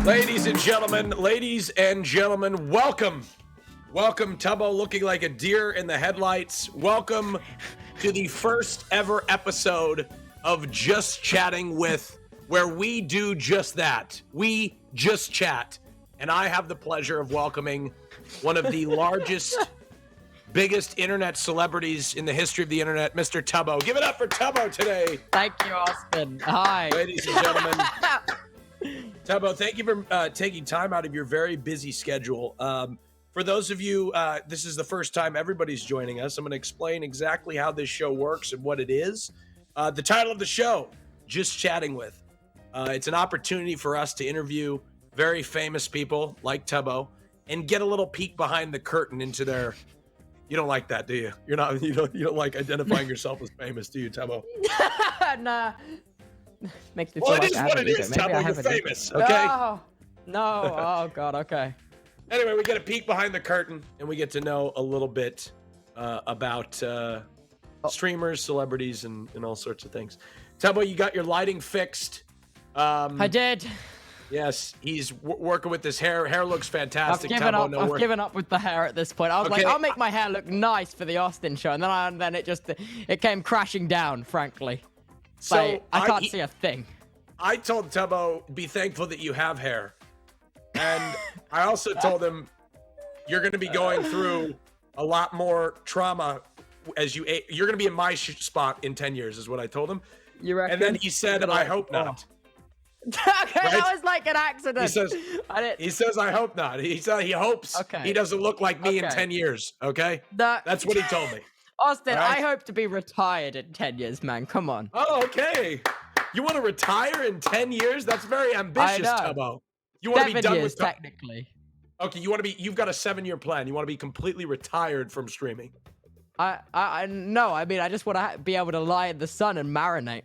Ladies and gentlemen, welcome. Welcome, Tubbo, looking like a deer in the headlights. Welcome to the first ever episode of Just Chatting With, where we do just that. We just chat. And I have the pleasure of welcoming one of the largest, biggest internet celebrities in the history of the internet, Mr. Tubbo. Give it up for Tubbo today. Thank you, Austin. Hi. Ladies and gentlemen. Tubbo, thank you for taking time out of your very busy schedule. For those of you, this is the first time everybody's joining us. I'm going to explain exactly how this show works and what it is. The title of the show, Just Chatting With. It's an opportunity for us to interview very famous people like Tubbo and get a little peek behind the curtain into their... You don't like that, do you? You don't like identifying yourself as famous, do you, Tubbo? Nah. Makes me feel Well, like it is what it is, Tubbo. You're famous, okay? No. Oh, God, okay. Anyway, we get a peek behind the curtain, and we get to know a little bit about streamers, celebrities, and all sorts of things. Tubbo, you got your lighting fixed. I did. Yes, he's working with his hair. Hair looks fantastic. I've given up with the hair at this point. I was like, I'll make my hair look nice for the Austin show, and then it came crashing down, frankly. So like, I can't see a thing. I told Tubbo, be thankful that you have hair. And I also told him, you're going to be going through a lot more trauma as you're going to be in my spot in 10 years, is what I told him. You reckon? And then he said, I hope not. Okay, right? That was like an accident. He says, I hope not. He hopes he doesn't look like me in 10 years, okay? That's what he told me. Austin, right? I hope to be retired in 10 years, man. Come on. Oh, okay. You want to retire in 10 years? That's very ambitious, Tubbo. You want to be done with technically. Okay, you've got a 7-year plan. You want to be completely retired from streaming. No, I mean, I just want to be able to lie in the sun and marinate.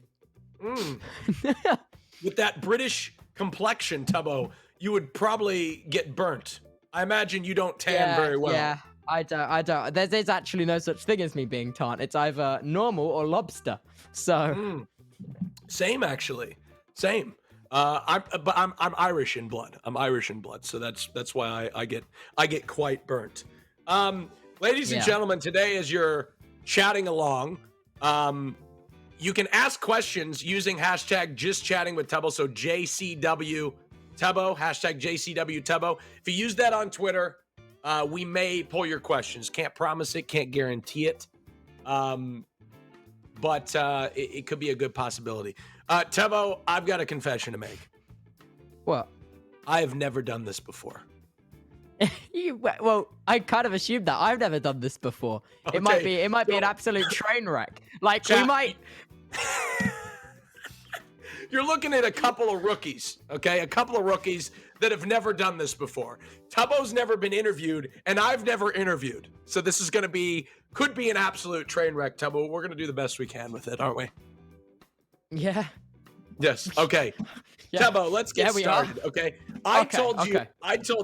With that British complexion, Tubbo, you would probably get burnt. I imagine you don't tan very well. Yeah, I don't. There's actually no such thing as me being tan. It's either normal or lobster. So. Same, actually. Same. I'm Irish in blood. So that's why I get quite burnt. Ladies and gentlemen, today as you're chatting along, you can ask questions using hashtag Just Chatting with Tubbo. So JCW Tubbo, hashtag JCW Tubbo. If you use that on Twitter, we may pull your questions. Can't promise it, can't guarantee it. But it could be a good possibility. Tubbo, I've got a confession to make. What? I have never done this before. Well, I kind of assumed that. I've never done this before. Okay. It might be an absolute train wreck. Like, we might... You're looking at a couple of rookies, okay? A couple of rookies that have never done this before. Tubbo's never been interviewed, and I've never interviewed. So this is could be an absolute train wreck, Tubbo. We're going to do the best we can with it, aren't we? Yeah. Yes. Okay. Yeah. Tubbo, let's get started. Okay. I told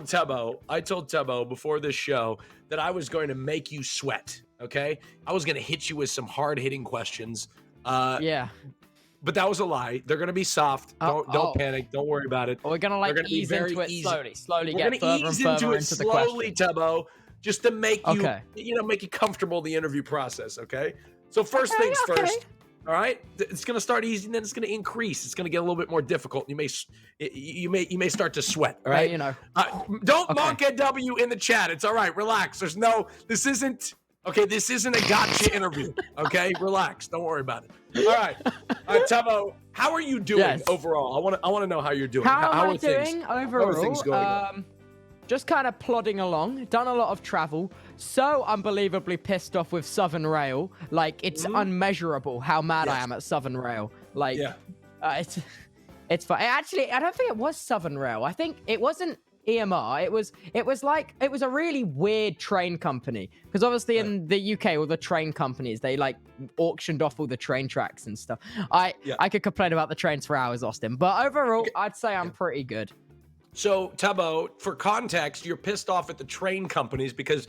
Tubbo before this show that I was going to make you sweat. Okay. I was going to hit you with some hard hitting questions. Yeah. But that was a lie. They're going to be soft. Don't panic. Don't worry about it. We're going to ease into it slowly. We're get further and further into the question. Tubbo, just to make you, make you comfortable in the interview process. Okay. So first things first. All right. It's going to start easy, and then it's going to increase. It's going to get a little bit more difficult. You may start to sweat. All right. Don't mock at W in the chat. It's all right. Relax. This isn't a gotcha interview. Okay. Relax. Don't worry about it. All right. Tubbo, how are you doing overall? I want to know how you're doing. How am I doing overall? How are things going? Just kind of plodding along. Done a lot of travel. So unbelievably pissed off with Southern Rail. Like, it's unmeasurable how mad I am at Southern Rail. Like, it's fun. Actually, I don't think it was Southern Rail. I think it wasn't EMR. It was a really weird train company. Because obviously in the UK, all the train companies, they like auctioned off all the train tracks and stuff. I could complain about the trains for hours, Austin. But overall, I'd say I'm pretty good. So, Tubbo, for context, you're pissed off at the train companies because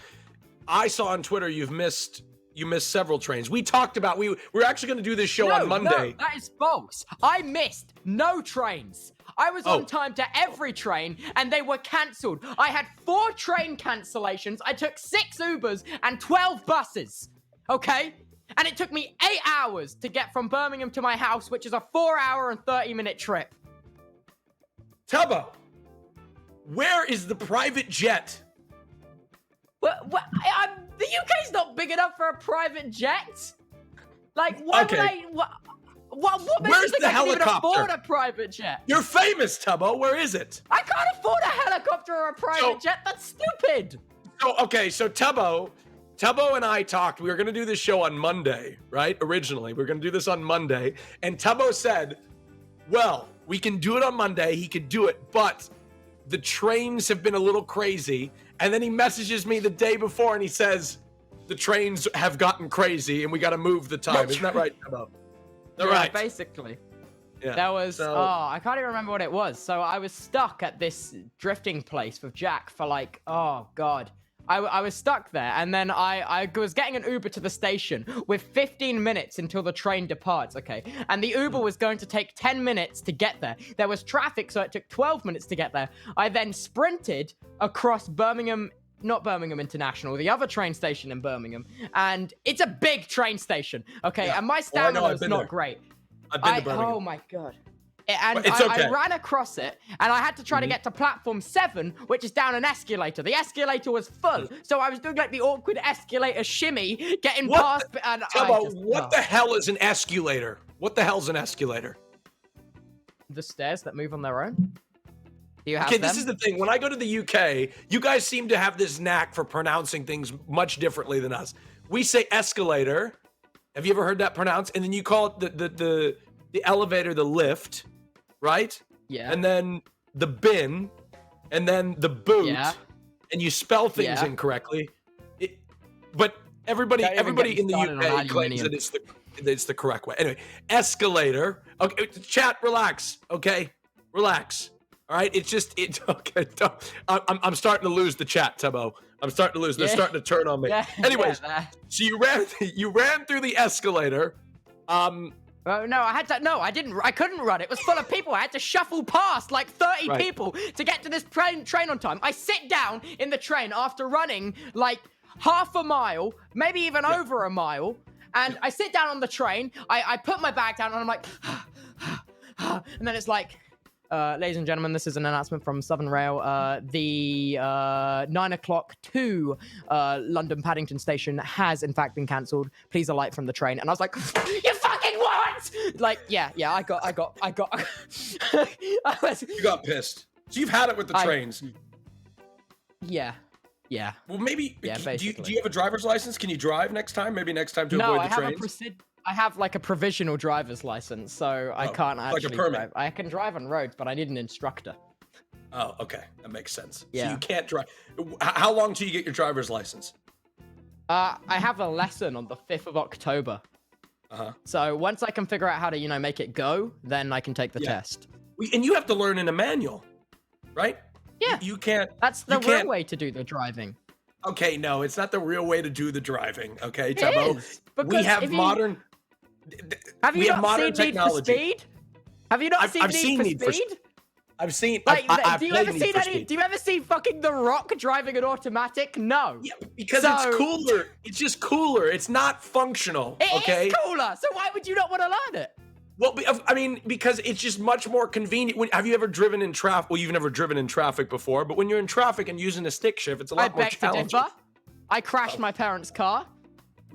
I saw on Twitter you've missed You missed several trains. We talked about we're actually going to do this show on Monday. No, that is false. I missed no trains. I was on time to every train, and they were cancelled. I had 4 train cancellations. I took 6 Ubers and 12 buses. Okay? And it took me 8 hours to get from Birmingham to my house, which is a 4-hour and 30-minute trip. Tubbo, where is the private jet? What? The UK's not big enough for a private jet. Like, why would I? What makes you think I can even afford a private jet? You're famous, Tubbo. Where is it? I can't afford a helicopter or a private jet. That's stupid. So Tubbo and I talked. We were going to do this show on Monday, right? Originally, we were going to do this on Monday. And Tubbo said, well, we can do it on Monday. He could do it, but the trains have been a little crazy. And then he messages me the day before and he says, the trains have gotten crazy and we got to move the time. Isn't that right, Tubbo? Yeah, right. Basically. Yeah. That was, I can't even remember what it was. So I was stuck at this drifting place with Jack for like, oh God. I was stuck there, and then I was getting an Uber to the station with 15 minutes until the train departs, okay? And the Uber was going to take 10 minutes to get there. There was traffic, so it took 12 minutes to get there. I then sprinted across Birmingham, not Birmingham International, the other train station in Birmingham, and it's a big train station, okay? Yeah. And my stamina is not great. I've been to Birmingham. Oh my God. And I ran across it, and I had to try to get to platform 7, which is down an escalator. The escalator was full, so I was doing like the awkward escalator shimmy, getting past. And what the hell is an escalator? What the hell's an escalator? The stairs that move on their own. Do you have them? This is the thing. When I go to the UK, you guys seem to have this knack for pronouncing things much differently than us. We say escalator. Have you ever heard that pronounced? And then you call it the elevator, the lift. Right? Yeah. And then the bin, and then the boot, and you spell things incorrectly. But everybody in the UK claims that it's the correct way. Anyway, escalator. Okay, chat, relax. Okay, relax. All right, okay. I'm starting to lose the chat, Tubbo. I'm starting to lose. They're starting to turn on me. Anyways, so you ran through the escalator. No, I didn't. I couldn't run. It was full of people. I had to shuffle past like 30 people to get to this train on time. I sit down in the train after running like half a mile, maybe even over a mile. And I sit down on the train. I put my bag down and I'm like, and then it's like, ladies and gentlemen, this is an announcement from Southern Rail. The 9 o'clock to London Paddington Station has in fact been cancelled. Please alight from the train. And I was like, you fucking what? Like, yeah, I got. You got pissed. So you've had it with the trains. Yeah. Well, maybe. Yeah, do you have a driver's license? Can you drive next time? Maybe next time to avoid the trains? I have like a provisional driver's license, so I can't actually drive. I can drive on roads, but I need an instructor. Oh, okay. That makes sense. Yeah. So you can't drive. How long till you get your driver's license? I have a lesson on the 5th of October. So once I can figure out how to, make it go, then I can take the test. And you have to learn in a manual, right? Yeah. You can't. That's the real way to do the driving. Okay, no, it's not the real way to do the driving. Okay, Tubbo. We have modern. Have you not seen technology. Need for Speed? Have you not seen Need for Speed? I've seen. Do you ever see fucking The Rock driving an automatic? No. Yeah, because it's cooler. It's just cooler. It's not functional. It is cooler. So why would you not want to learn it? Well, I mean, because it's just much more convenient. Have you ever driven in traffic? Well, you've never driven in traffic before, but when you're in traffic and using a stick shift, it's a lot more challenging. I crashed my parents' car.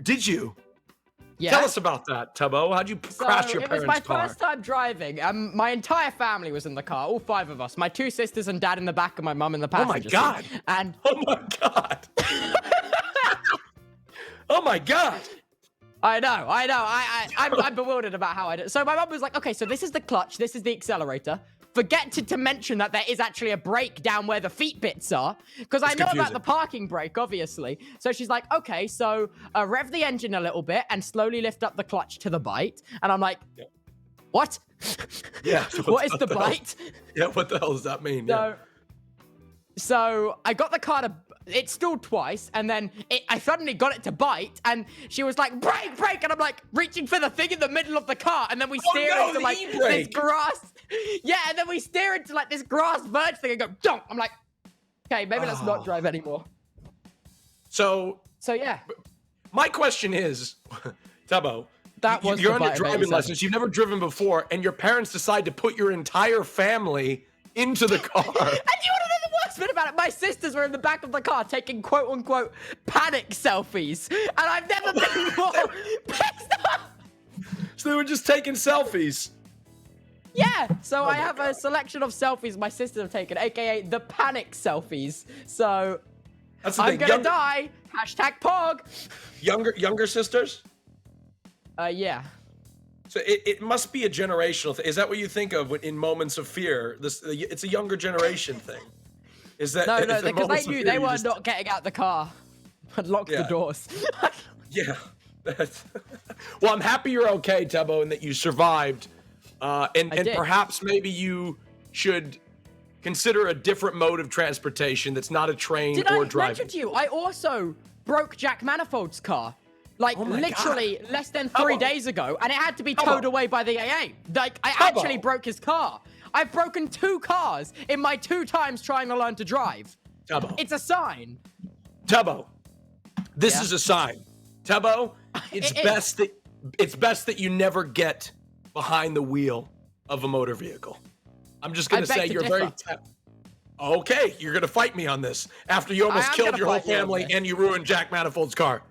Did you? Yeah. Tell us about that, Tubbo. How'd you crash your parents' car? It was my first time driving. My entire family was in the car, all 5 of us. My 2 sisters and dad in the back, and my mum in the passenger seat. Oh my God! Oh my God! Oh my God! I know. I'm bewildered about how I did. So my mum was like, okay, so this is the clutch, this is the accelerator. Forget to mention that there is actually a brake down where the feet bits are. Because I know about the parking brake, obviously. So she's like, okay, so rev the engine a little bit and slowly lift up the clutch to the bite. And I'm like, what? Yeah. What is the bite? Yeah, what the hell does that mean? So I got the car to, it stalled twice, and then I suddenly got it to bite, and she was like, brake, brake, and I'm like reaching for the thing in the middle of the car, and then we steer into like this grass. Yeah, and then we steer into like this grass verge thing and go, donk. I'm like, okay, maybe let's not drive anymore. So yeah. My question is, Tubbo, you're on your driving lessons. You've never driven before, and your parents decide to put your entire family into the car. And you want to know the worst bit about it? My sisters were in the back of the car taking quote-unquote panic selfies, and I've never been more pissed off. So they were just taking selfies. Yeah, so I have a selection of selfies my sisters have taken, aka the panic selfies. So that's the I'm gonna die. #Pog. Younger sisters? Yeah. So it must be a generational thing. Is that what you think of in moments of fear? It's a younger generation thing. Is that no? Because they knew they were not getting out the car. I'd lock the doors. Yeah. Well, I'm happy you're okay, Tubbo, and that you survived. And perhaps maybe you should consider a different mode of transportation that's not a train or driving. Did I mention to you? I also broke Jack Manifold's car. Like, literally less than 3 days ago, and it had to be towed away by the AA. Like, I actually broke his car. I've broken 2 cars in my 2 times trying to learn to drive. Tubbo. It's a sign. Tubbo, this is a sign. Tubbo, it's best that you never get behind the wheel of a motor vehicle. I'm just going to say you're very... Okay, you're going to fight me on this after you almost killed your whole family and you ruined Jack Manifold's car.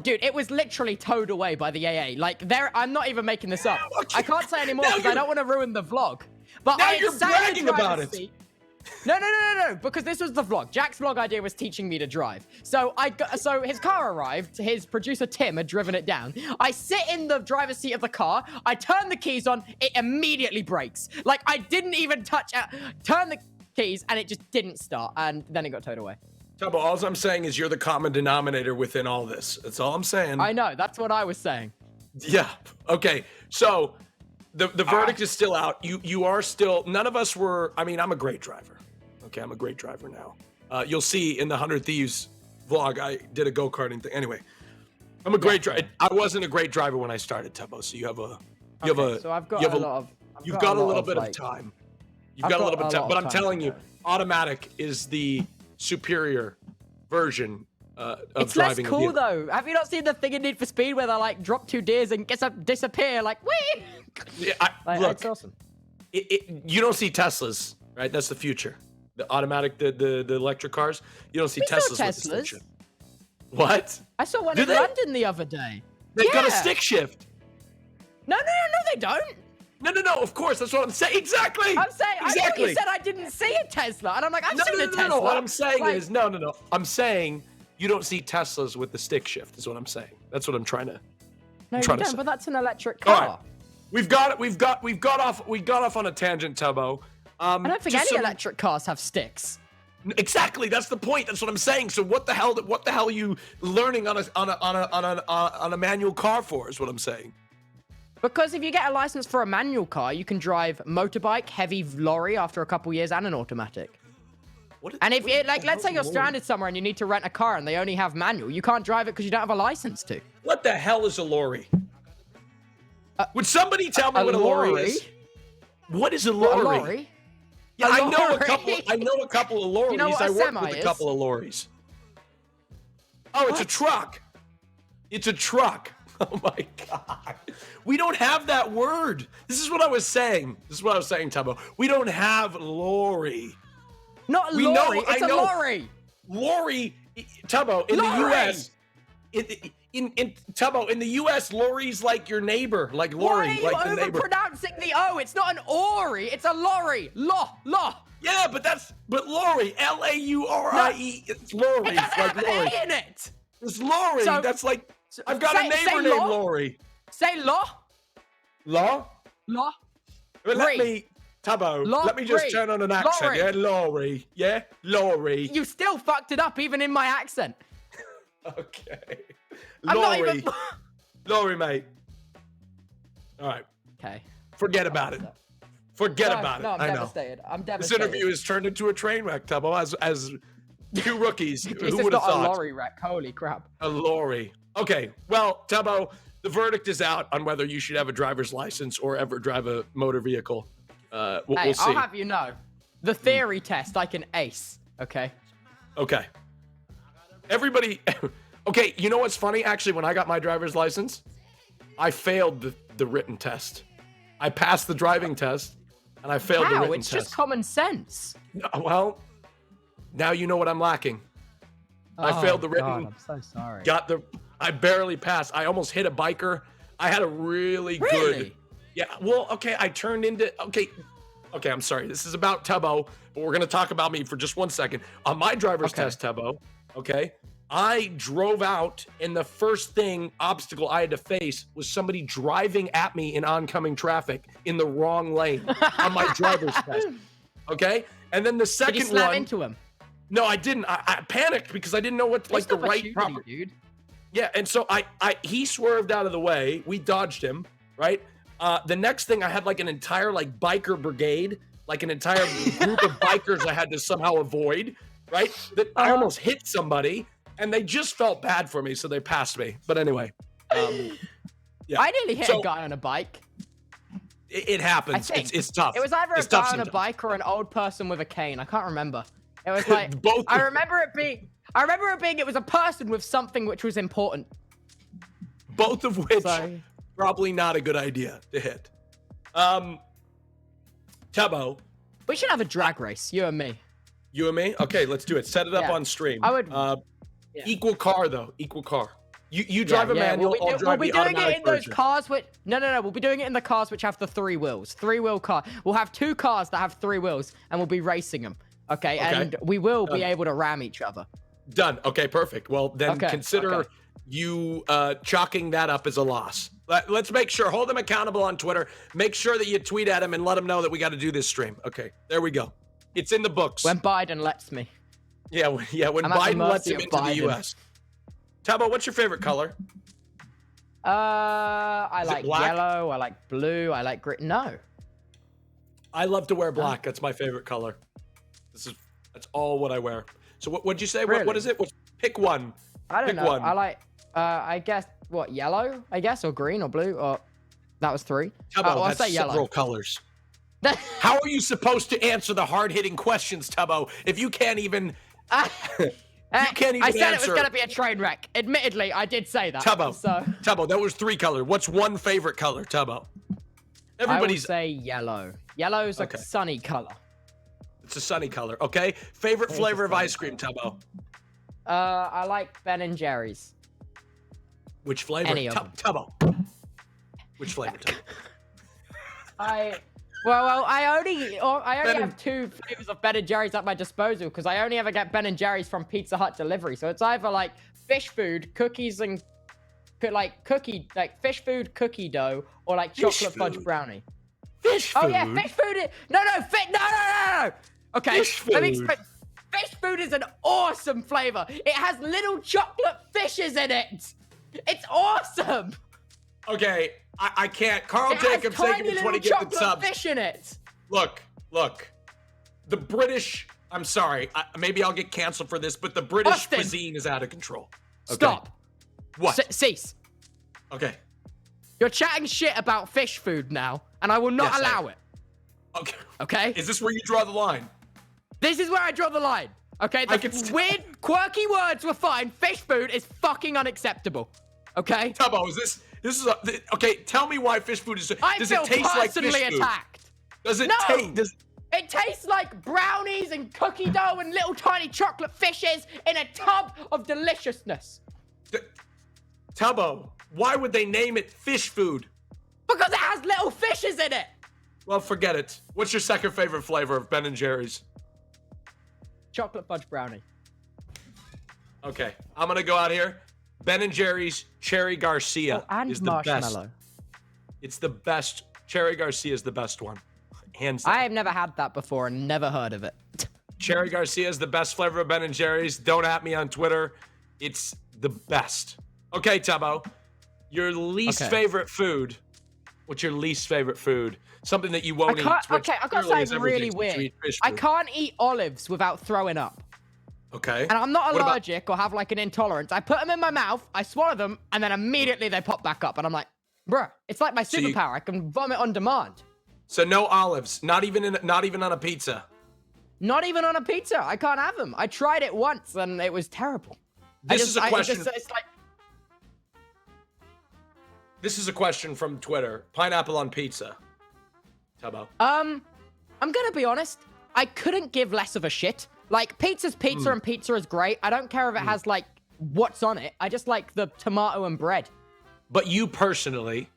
Dude, it was literally towed away by the AA. Like, I'm not even making this up. I can't say anymore because I don't want to ruin the vlog. But now you're bragging about it. No, because this was the vlog. Jack's vlog idea was teaching me to drive. So his car arrived. His producer, Tim, had driven it down. I sit in the driver's seat of the car. I turn the keys on. It immediately brakes. Like, I didn't even turn the keys, and it just didn't start. And then it got towed away. Tubbo, all I'm saying is you're the common denominator within all this. That's all I'm saying. I know. That's what I was saying. Yeah. Okay. So the verdict is still out. You are still, none of us were, I mean, I'm a great driver. Okay. I'm a great driver now. You'll see in the 100 Thieves vlog, I did a go-karting thing. Anyway, I'm a great driver. I wasn't a great driver when I started, Tubbo. So you have a little bit of time. You've got a little bit of time, but I'm telling you, automatic is the superior version of it's driving. It's less cool though. Have you not seen the thing in Need for Speed where they like drop 2 gears and disappear like whee? Yeah, look, it's awesome. You don't see Teslas, right? That's the future. The automatic, the electric cars. You don't see Teslas with the stick shift. What? I saw one in London the other day. They've got a stick shift. No, they don't. No, of course, that's what I'm saying. Exactly. I'm saying, I thought you said I didn't see a Tesla. And I'm like, I've seen a Tesla. No, what I'm saying is, no. I'm saying you don't see Teslas with the stick shift, is what I'm saying. That's what I'm trying to No, you don't, but that's an electric car. All right. We've got off on a tangent, Tubbo. I don't think any electric cars have sticks. Exactly, that's the point. That's what I'm saying. So what the hell are you learning on a manual car for, is what I'm saying. Because if you get a license for a manual car, you can drive motorbike, heavy lorry after a couple years, and an automatic. Let's say you're stranded somewhere and you need to rent a car and they only have manual, you can't drive it because you don't have a license to. What the hell is a lorry? Would somebody tell me what a lorry is? What is a lorry? A lorry? Yeah, I know a couple of lorries. You know what I work with a couple of lorries. Oh, it's a truck. It's a truck. Oh my God. We don't have that word. This is what I was saying. Tubbo. We don't have lorry. Not lorry, it's a lorry. Lorry, Tubbo, in the US. Tubbo, in the US, lorry's like your neighbor, like Lori, like the neighbor. Why are you overpronouncing the O? It's not an Ori, it's a lorry. Yeah, but Lori, L-A-U-R-I-E, it's Lori. It doesn't have an A in it. It's Lori, that's like, I've got a neighbor named Lori. Say law. Law? Law. Let me, Tubbo, let me just turn on an accent. Yeah, Lori. Yeah, Lori. You still fucked it up even in my accent. Okay. Lori. Lori, mate. All right. Okay. Forget about it. Forget about it. No, I'm I devastated. know. I'm devastated. This interview has turned into a train wreck, Tubbo, as two rookies. This Who is would have not thought? a lorry wreck. Holy crap. A lorry. Okay, well, Tubbo, the verdict is out on whether you should have a driver's license or ever drive a motor vehicle. We'll see. I'll have you know, the theory test I can ace. Okay. Okay. Everybody. Okay, you know what's funny? Actually, when I got my driver's license, I failed the written test. I passed the driving test, and I failed the written It's test. just common sense. Well, now you know what I'm lacking. I failed the written. God, I'm so sorry. I barely passed. I almost hit a biker. I had a really good. Yeah. Well, okay. I turned into. Okay, I'm sorry. This is about Tubbo, but we're gonna talk about me for just 1 second. On my driver's test, Tubbo. Okay. I drove out, and the first obstacle I had to face was somebody driving at me in oncoming traffic in the wrong lane on my driver's test. Okay. And then the second Did you slam one. into him? No, I didn't. I panicked because I didn't know what the right proper. Dude. Yeah, and so he swerved out of the way. We dodged him, right? The next thing I had like an entire biker brigade, like an entire group of bikers I had to somehow avoid, right? That I almost hit somebody, and they just felt bad for me, so they passed me. But anyway, yeah. I nearly hit a guy on a bike. It happens. It's tough. It was either a guy on a bike or an old person with a cane. I can't remember. It was like both. I remember it being it was a person with something which was important. Both of which probably not a good idea to hit. Tubbo. We should have a drag race, you and me. You and me? Okay, let's do it. Set it up on stream. I would equal car though. Equal car. You drive a manual, I'll drive the automatic version. We'll be doing it in those cars which no, we'll be doing it in the cars which have the 3 wheels. 3-wheel car. We'll have 2 cars that have 3 wheels and we'll be racing them. Okay, and we will be able to ram each other. Done. Okay, perfect. Well, then consider you chalking that up as a loss. Let's make sure. Hold them accountable on Twitter. Make sure that you tweet at them and let them know that we got to do this stream. Okay, there we go. It's in the books. When Biden lets me. Yeah, when Biden lets him into the U.S. Tubbo, what's your favorite color? I like yellow. I like blue. I like green. No. I love to wear black. That's my favorite color. That's all what I wear. So what'd you say? Really? What is it? Pick one. I don't Pick know. one. I like, I guess, yellow, I guess, or green or blue, or that was 3. Tubbo, I'll say yellow. Several colors. How are you supposed to answer the hard-hitting questions, Tubbo, if you can't even... I said answer. It was going to be a train wreck. Admittedly, I did say that. Tubbo, that was 3 color. What's one favorite color, Tubbo? I would say yellow. Yellow's a sunny color. It's a sunny color, okay? Favorite flavor of ice cream, Tubbo? I like Ben & Jerry's. Which flavor? Any of them. Tubbo. Which flavor, Tubbo? I only have 2 flavors of Ben & Jerry's at my disposal because I only ever get Ben & Jerry's from Pizza Hut delivery. So it's either like fish food, cookies, and fish food, cookie dough, or like chocolate fudge brownie. Fish food? Oh yeah, fish food. No. Okay, let me explain. Fish food is an awesome flavor. It has little chocolate fishes in it. It's awesome. Okay, I can't. Carl Jacobs taking the 20 gifted subs. Fish in it. Look. The British. I'm sorry. Maybe I'll get canceled for this, but the British cuisine is out of control. Okay. Stop. What? Cease. Okay. You're chatting shit about fish food now, and I will not allow it. Okay. Okay. Is this where you draw the line? This is where I draw the line. Okay. The weird, quirky words were fine. Fish food is fucking unacceptable. Okay. Tubbo, okay? Tell me why fish food is. Does it taste like fish food? Attacked. Does it taste? It tastes like brownies and cookie dough and little tiny chocolate fishes in a tub of deliciousness. Tubbo, why would they name it fish food? Because it has little fishes in it. Well, forget it. What's your second favorite flavor of Ben & Jerry's? Chocolate fudge brownie. Okay, I'm gonna go out here. Ben & Jerry's Cherry Garcia is the best. It's the best. Cherry Garcia is the best one. Hands down. I have never had that before and never heard of it. Cherry Garcia is the best flavor of Ben & Jerry's. Don't at me on Twitter. It's the best. Okay, Tubbo. Your least favorite food What's your least favorite food? Something that you won't eat. Okay, I've got something really weird. I can't eat olives without throwing up. Okay. And I'm not allergic or have like an intolerance. I put them in my mouth, I swallow them, and then immediately they pop back up. And I'm like, bruh, it's like my superpower. I can vomit on demand. So no olives, not even on a pizza. Not even on a pizza. I can't have them. I tried it once and it was terrible. This is a question from Twitter. Pineapple on pizza. Tubbo. I'm gonna be honest. I couldn't give less of a shit. Like, pizza's pizza and pizza is great. I don't care if it has, like, what's on it. I just like the tomato and bread. But you personally,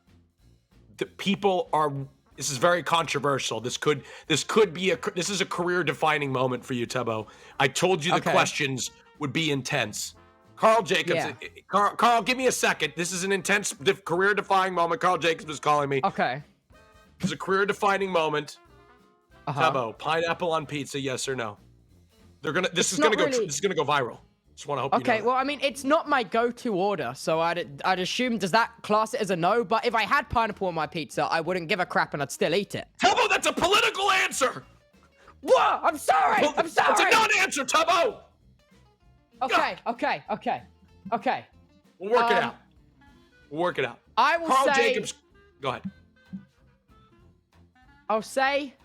the people are... This is very controversial. This is a career-defining moment for you, Tubbo. I told you the questions would be intense. Carl Jacobs... Yeah. Carl, give me a second. This is an intense, career-defining moment. Carl Jacobs is calling me. Okay. This is a career-defining moment. Tubbo, pineapple on pizza, yes or no? This is gonna go viral. Just want to hope. Okay, well, I mean, it's not my go-to order, so I'd assume, does that class it as a no? But if I had pineapple on my pizza, I wouldn't give a crap and I'd still eat it. Tubbo, that's a political answer. What? I'm sorry. I'm sorry. It's a non-answer, Tubbo. Okay. We'll work it out. I will Carl say. Jacobs, go ahead. I'll say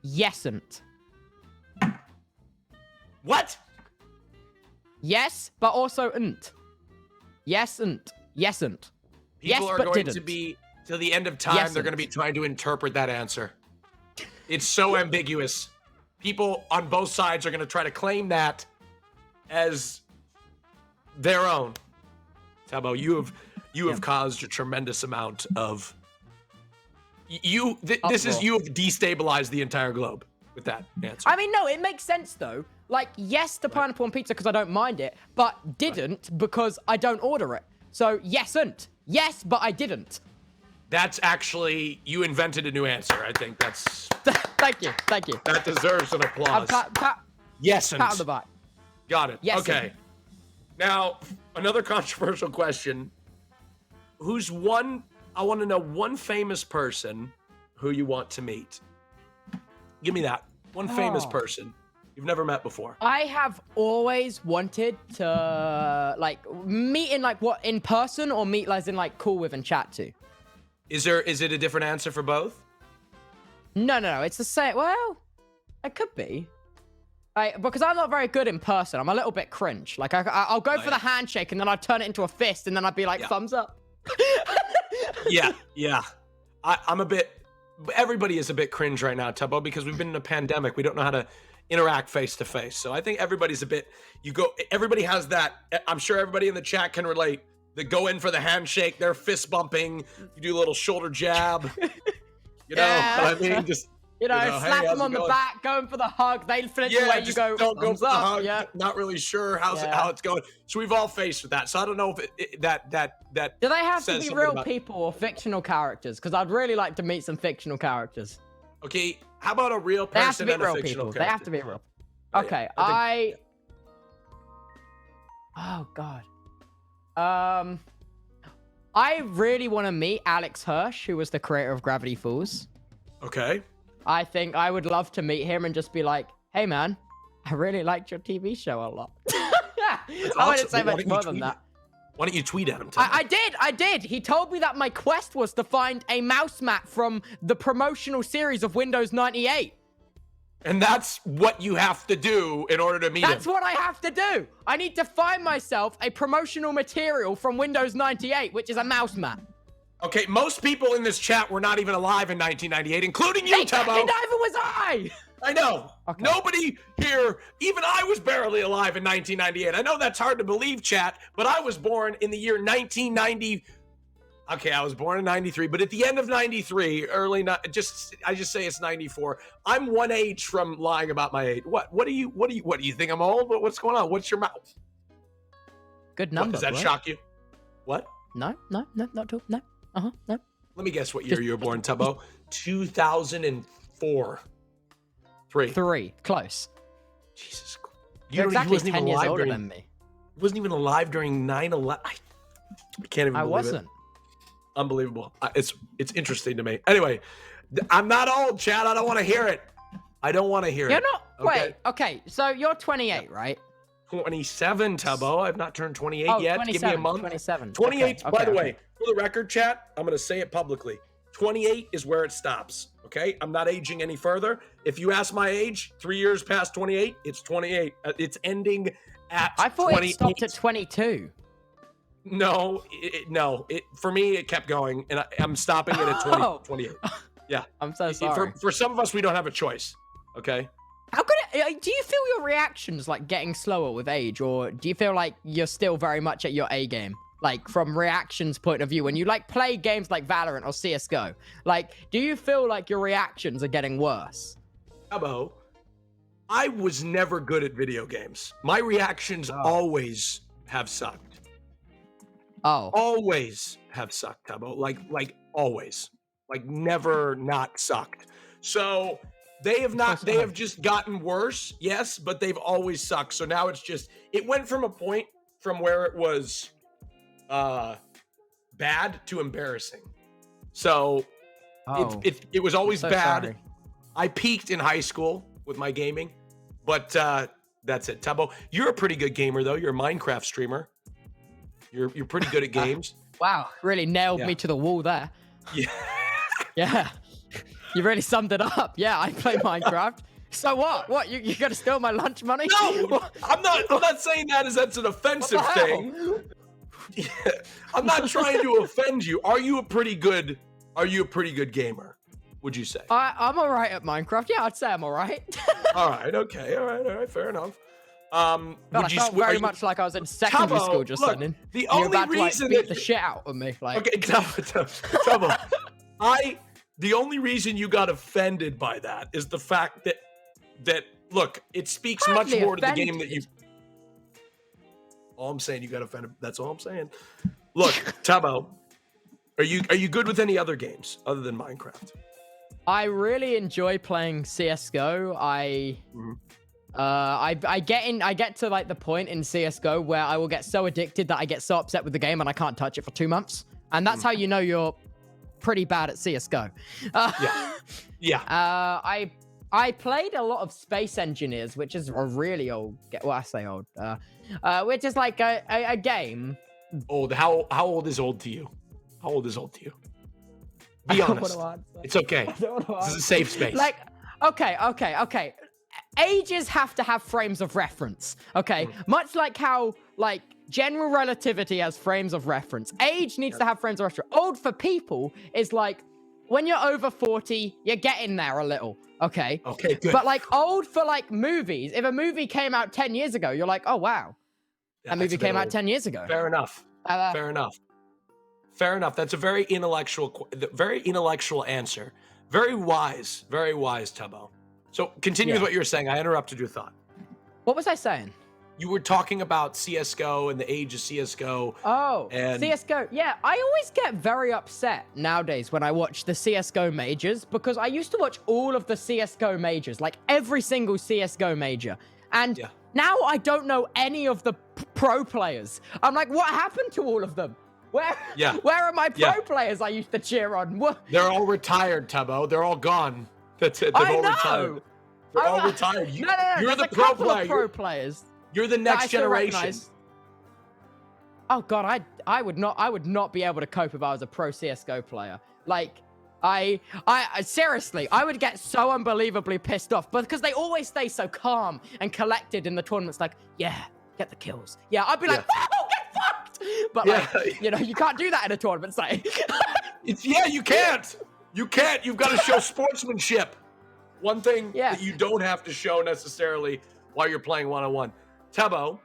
yesn't. What? Yes, but also n't. Yesn't. Yesn't. People yes, are but going didn't. to be, till the end of time, Yesn't. They're going to be trying to interpret that answer. It's so ambiguous. People on both sides are going to try to claim that as their own. Tubbo, you have caused a tremendous amount of... You have destabilized the entire globe with that answer. I mean, no, it makes sense, though. Like, yes to pineapple on pizza because I don't mind it, but didn't because I don't order it. So, yesn't. Yes, but I didn't. That's actually, you invented a new answer. I think that's... Thank you. That deserves an applause. Yesn't. Pat on the back. Got it. Yesn't. Okay. Now, another controversial question. I want to know one famous person who you want to meet. Give me that. One famous person you've never met before. I have always wanted to, like, meet in person or meet as in, like, cool with and chat to. Is it a different answer for both? No. It's the same. Well, it could be. Because I'm not very good in person. I'm a little bit cringe. Like, I'll go for the handshake and then I'd turn it into a fist and then I'd be like, thumbs up. Yeah. I'm a bit... Everybody is a bit cringe right now, Tubbo, because we've been in a pandemic. We don't know how to interact face to face. So I think everybody's a bit... Everybody has that... I'm sure everybody in the chat can relate. They go in for the handshake. They're fist bumping. You do a little shoulder jab. You know what I mean? Just... slap them on the back, going for the hug. They flinch away, you go, don't go for the hug. Yeah. Not really sure how it's going. So we've all faced with that. So I don't know if that do they have to be real people or fictional characters? Because I'd really like to meet some fictional characters. Okay, how about a real person and a fictional character? They have to be real. Okay, oh God. I really want to meet Alex Hirsch, who was the creator of Gravity Falls. Okay. I think I would love to meet him and just be like, hey, man, I really liked your TV show a lot. I wouldn't say much more than that. Why don't you tweet at him? I did. He told me that my quest was to find a mouse mat from the promotional series of Windows 98. And that's what you have to do in order to meet him. That's what I have to do. I need to find myself a promotional material from Windows 98, which is a mouse mat. Okay, most people in this chat were not even alive in 1998, including you, Tubbo. Neither was I. I know. Okay. Nobody here, even I was barely alive in 1998. I know that's hard to believe, chat, but I was born in the year 1990. Okay, I was born in 93, but at the end of 93, I just say it's 94. I'm one age from lying about my age. What do you think I'm old? What's going on? What's your mouth? Good number. Does that shock you? What? No, not too. No. No. Let me guess what year you were born, Tubbo. 2004. Three. Close. Jesus. You're exactly 10 years older than me. He wasn't even alive during 9/11. I can't even believe it. I wasn't. Unbelievable. It's interesting to me. Anyway, I'm not old, Chad. I don't want to hear it. I don't want to hear it. You're not. Okay? Wait. Okay. So you're 28, right? 27, Tubbo. I've not turned 28 yet. Give me a month. 27. 28. Okay, by the way, for the record, chat, I'm going to say it publicly. 28 is where it stops. Okay, I'm not aging any further. If you ask my age, 3 years past 28, it's 28. It's ending at. I thought 28. it stopped at 22. No, for me it kept going, and I'm stopping it at 28. Yeah, I'm so sorry. For some of us, we don't have a choice. Okay. How could it? Do you feel your reactions like getting slower with age, or do you feel like you're still very much at your A game? Like from reactions point of view, when you like play games like Valorant or CS:GO, like do you feel like your reactions are getting worse? Tubbo, I was never good at video games. My reactions always have sucked. Oh. Always have sucked, Tubbo. Like always. Like never not sucked. So they have just gotten worse, yes, but they've always sucked. So now it went from a point from where it was bad to embarrassing. So it was always bad. Sorry. I peaked in high school with my gaming, but that's it. Tubbo, you're a pretty good gamer though. You're a Minecraft streamer. You're pretty good at games. Wow, really nailed me to the wall there. Yeah. Yeah. You really summed it up. Yeah, I play Minecraft. So what? What? You gonna steal my lunch money? No, I'm not saying that's an offensive thing. Yeah, I'm not trying to offend you. Are you a pretty good gamer? Would you say? I'm all right at Minecraft. Yeah, I'd say I'm all right. All right. Okay. All right. Fair enough. God, I felt very much like I was in secondary school just then. The only reason beat the shit out of me. Like, okay, Tubbo, the only reason you got offended by that is the fact that look, it speaks much more to the game that you. All I'm saying, you got offended. That's all I'm saying. Look, Tubbo, are you good with any other games other than Minecraft? I really enjoy playing CS:GO. I get to like the point in CS:GO where I will get so addicted that I get so upset with the game and I can't touch it for 2 months. And that's how you know you're pretty bad at CS:GO. I played a lot of Space Engineers, which is a really old, well, I say old, which is like a game. Old. How old is old to you? How old is old to you? Be honest. It's okay. This is a safe space. Like, okay. Ages have to have frames of reference, okay? Much like how, like, general relativity has frames of reference. Age needs to have frames of reference. Old for people is like, when you're over 40, you're getting there a little, okay? Okay, good. But, like, old for, like, movies, if a movie came out 10 years ago, you're like, oh, wow. That movie came out 10 years ago. Fair enough. Fair enough. That's a very intellectual answer. Very wise, Tubbo. So continue with what you were saying. I interrupted your thought. What was I saying? You were talking about CS:GO and the age of CS:GO. Oh, and CS:GO. Yeah, I always get very upset nowadays when I watch the CS:GO majors because I used to watch all of the CS:GO majors, like every single CS:GO major. And now I don't know any of the pro players. I'm like, what happened to all of them? Where are my pro players I used to cheer on? What? They're all retired, Tubbo. They're all gone. That's it. They're all retired. They're all retired. You're the pro players. You're the next generation. Oh God, I would not be able to cope if I was a pro CS:GO player. Like, I seriously, I would get so unbelievably pissed off, but because they always stay so calm and collected in the tournaments, like, yeah, get the kills. Yeah, I'd be like, oh, get fucked. But like, you know, you can't do that in a tournament setting. You can't. You can't. You've got to show sportsmanship. One thing that you don't have to show necessarily while you're playing one-on-one. Tubbo,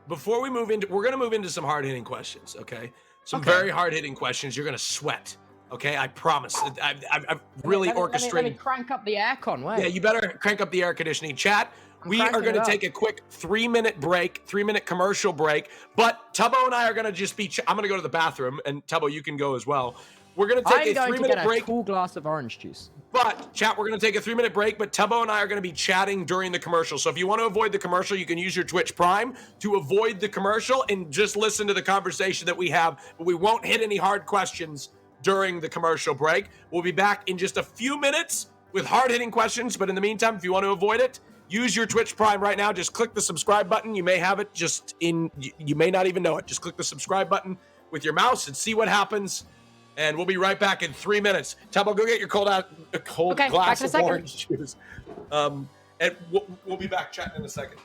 before we we're going to move into some hard-hitting questions, okay? Some very hard-hitting questions. You're going to sweat, okay? I promise. I've really orchestrated. Let me crank up the aircon. Wait. Yeah, you better crank up the air conditioning. Chat, we are going to take a quick 3-minute break, 3-minute commercial break. But Tubbo and I are going to just be, I'm going to go to the bathroom, and Tubbo, you can go as well. We're going to take a 3-minute break. A cool glass of orange juice. But, chat, we're going to take a 3-minute break, but Tubbo and I are going to be chatting during the commercial. So if you want to avoid the commercial, you can use your Twitch Prime to avoid the commercial and just listen to the conversation that we have. But we won't hit any hard questions during the commercial break. We'll be back in just a few minutes with hard-hitting questions. But in the meantime, if you want to avoid it, use your Twitch Prime right now. Just click the subscribe button. You may have it you may not even know it. Just click the subscribe button with your mouse and see what happens. And we'll be right back in 3 minutes. Tubbo, go get your cold glass of orange juice. And we'll be back chatting in a second.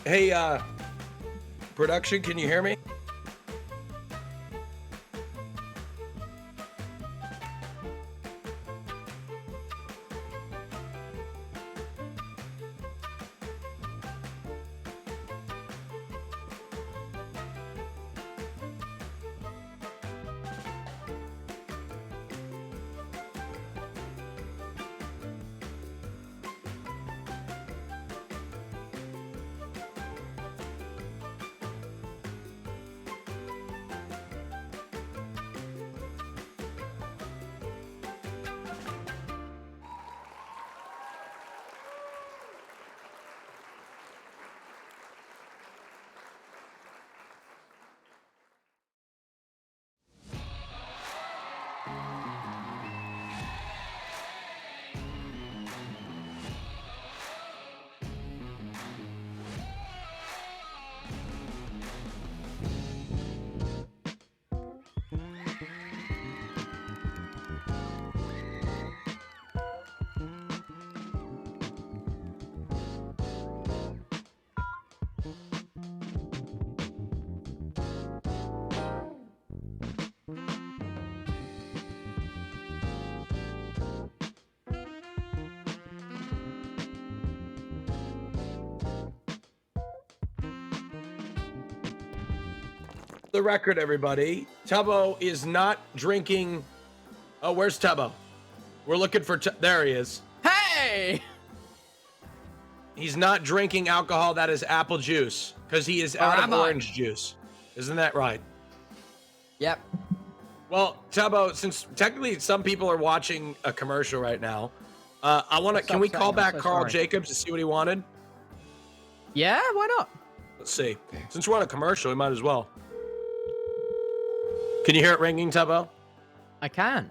Hey, production, can you hear me? The record, everybody. Tubbo is not drinking. Oh, where's Tubbo? We're looking for. There he is. Hey! He's not drinking alcohol that is apple juice because he is out of orange juice. Isn't that right? Yep. Well, Tubbo, since technically some people are watching a commercial right now, I want to. Can we call back Carl Jacobs to see what he wanted? Yeah, why not? Let's see. Since we're on a commercial, we might as well. Can you hear it ringing, Tubbo? I can.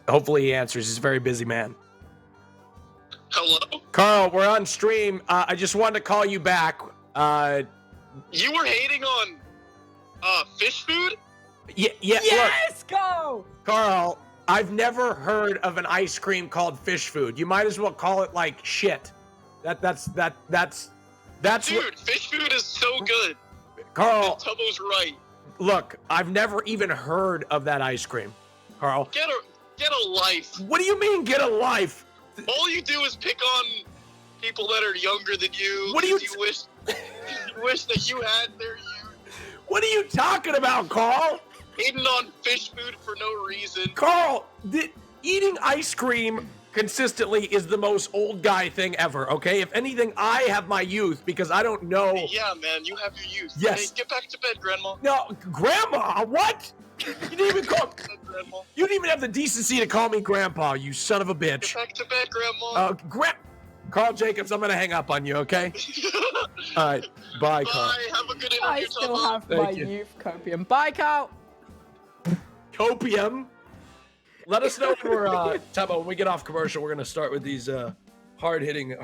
Hopefully he answers. He's a very busy man. Hello? Carl, we're on stream. I just wanted to call you back. You were hating on fish food? Yeah. Yes, go! Carl, I've never heard of an ice cream called fish food. You might as well call it like shit. That's Dude, fish food is so good. Carl, Tubbo's right. Look, I've never even heard of that ice cream. Carl, get a life. What do you mean get a life? All you do is pick on people that are younger than you. What do you wish that you had their youth. What are you talking about, Carl? Hating on fish food for no reason. Carl, eating ice cream consistently is the most old guy thing ever, okay? If anything, I have my youth because I don't know. Yeah, man, you have your youth. Yes. Hey, get back to bed, Grandma. No, Grandma, what? You didn't even call. You didn't even have the decency to call me Grandpa, you son of a bitch. Get back to bed, Grandma. Carl Jacobs, I'm gonna hang up on you, okay? All right, bye, Carl. Bye, have a good interview, I still have my youth copium. Bye, Carl. copium. Let us know when we're Tubbo, when we get off commercial. We're gonna start with these hard-hitting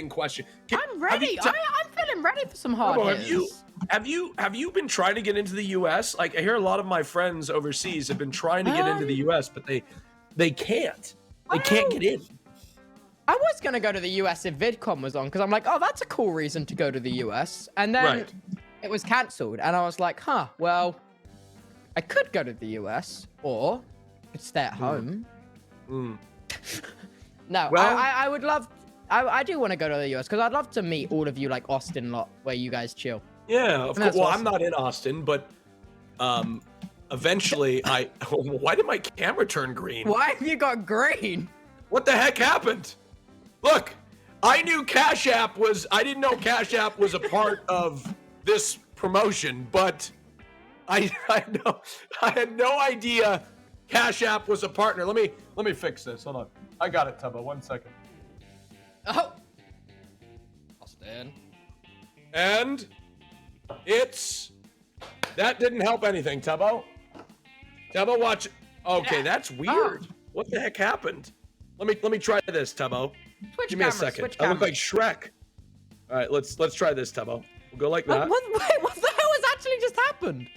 questions. I'm ready. I'm feeling ready for some hard hits. Have you been trying to get into the U.S.? Like, I hear a lot of my friends overseas have been trying to get into the U.S., but they can't. They can't get in. I was gonna go to the US if VidCon was on, because I'm like, oh, that's a cool reason to go to the US. And then it was cancelled, and I was like, huh, well, I could go to the US, or I could stay at home. No, well, I would love. I do want to go to the US because I'd love to meet all of you, like Austin lot, where you guys chill. Yeah, of course. Well, awesome. I'm not in Austin, but eventually why did my camera turn green? Why have you got green? What the heck happened? Look, I didn't know Cash App was a part of this promotion, but I had no idea Cash App was a partner. Let me fix this. Hold on. I got it, Tubbo. 1 second. Oh. Austin. And that didn't help anything, Tubbo. Tubbo, watch. Okay, that's weird. What the heck happened? Let me try this, Tubbo. Give me a second. I look like Shrek. All right, let's try this, Tubbo. We'll go like that. What the hell has actually just happened?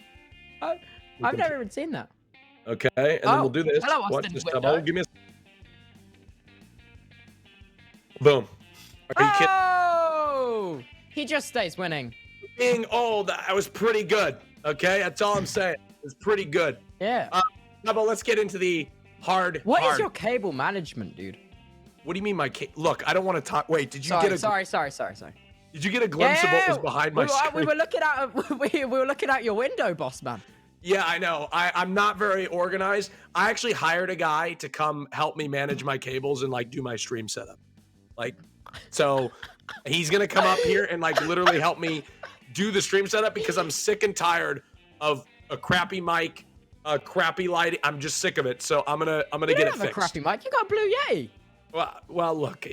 I've never even seen that. Okay, and then we'll do this. Hello, watch this, Tubbo. Give me a. Boom. Are you kidding? Oh! He just stays winning. That was pretty good. Okay, that's all I'm saying. It was pretty good. Yeah. Tubbo, let's get into the hard. What is your cable management, dude? What do you mean my Look, I don't want to talk. Wait, did you get a? Sorry. Did you get a glimpse of what was behind my screen? We were looking out your window, boss man. Yeah, I know. I'm not very organized. I actually hired a guy to come help me manage my cables and like do my stream setup. Like, so he's gonna come up here and like literally help me do the stream setup because I'm sick and tired of a crappy mic, a crappy lighting. I'm just sick of it. So I'm gonna get it fixed. A crappy mic. You got a Blue Yeti. Well, look,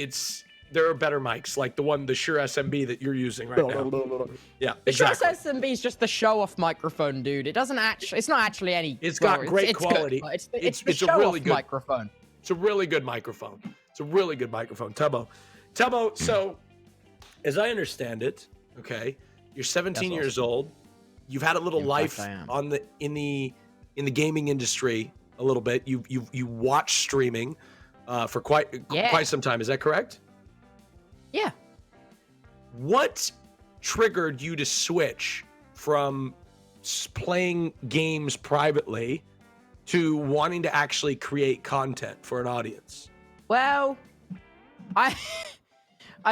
there are better mics like the Shure SMB that you're using right now. Yeah, exactly. The Shure SMB is just the show-off microphone, dude. It doesn't actually. It's not actually any. It's got great quality. It's a really good microphone. It's a really good microphone. Tubbo. So, as I understand it, okay, you're 17 years old. You've had a little life in the gaming industry a little bit. You watch streaming for quite some time. Is that correct? Yeah. What triggered you to switch from playing games privately to wanting to actually create content for an audience? Well, I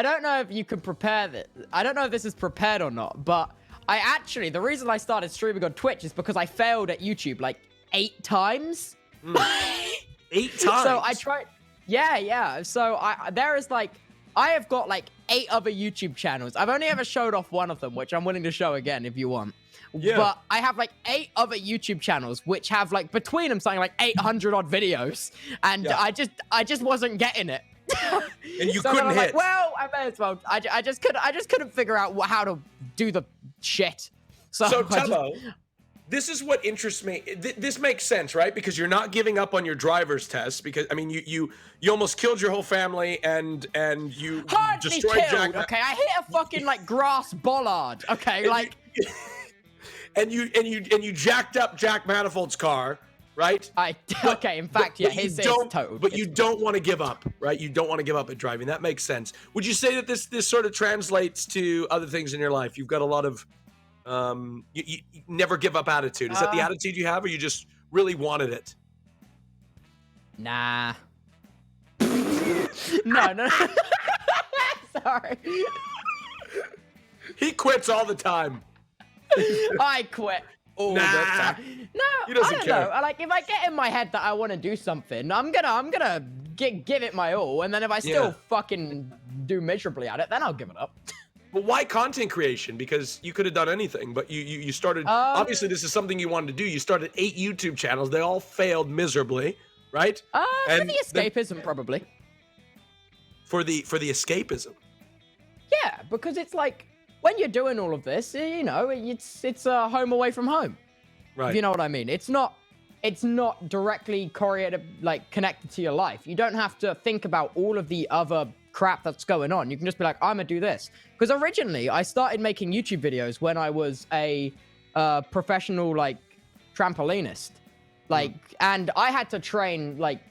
don't know if you can prepare this. I don't know if this is prepared or not, but the reason I started streaming on Twitch is because I failed at YouTube like 8 times. 8 times? So I tried. Yeah. So I have got like 8 other YouTube channels. I've only ever showed off one of them, which I'm willing to show again if you want. Yeah. But I have like 8 other YouTube channels, which have like between them something like 800 odd videos, and I just wasn't getting it. And you couldn't hit. Like, well, I may as well. I just couldn't figure out how to do the shit. So Tubbo, this is what interests me. This makes sense, right? Because you're not giving up on your driver's test. Because I mean, you almost killed your whole family, and you destroyed Jack. Okay, I hit a fucking like grass bollard. Okay, and you jacked up Jack Manifold's car, right? In fact, his total. But you don't want to give up, right? You don't want to give up at driving. That makes sense. Would you say that this sort of translates to other things in your life? You've got a lot of you never give up attitude. Is that the attitude you have, or you just really wanted it? Nah. No. Sorry. He quits all the time. I quit all the time. No, I don't know. Like, if I get in my head that I want to do something, I'm gonna give it my all, and then if I still fucking do miserably at it, then I'll give it up. But why content creation? Because you could have done anything, but you started. Obviously, this is something you wanted to do. You started 8 YouTube channels. They all failed miserably, right? For the escapism, probably. For the escapism. Yeah, because it's like when you're doing all of this, you know, it's a home away from home. Right. If you know what I mean. It's not it's not directly correlated, like connected to your life. You don't have to think about all of the other crap that's going on. You can just be like, I'm gonna do this. Because originally I started making YouTube videos when I was a professional like trampolinist, like, and I had to train like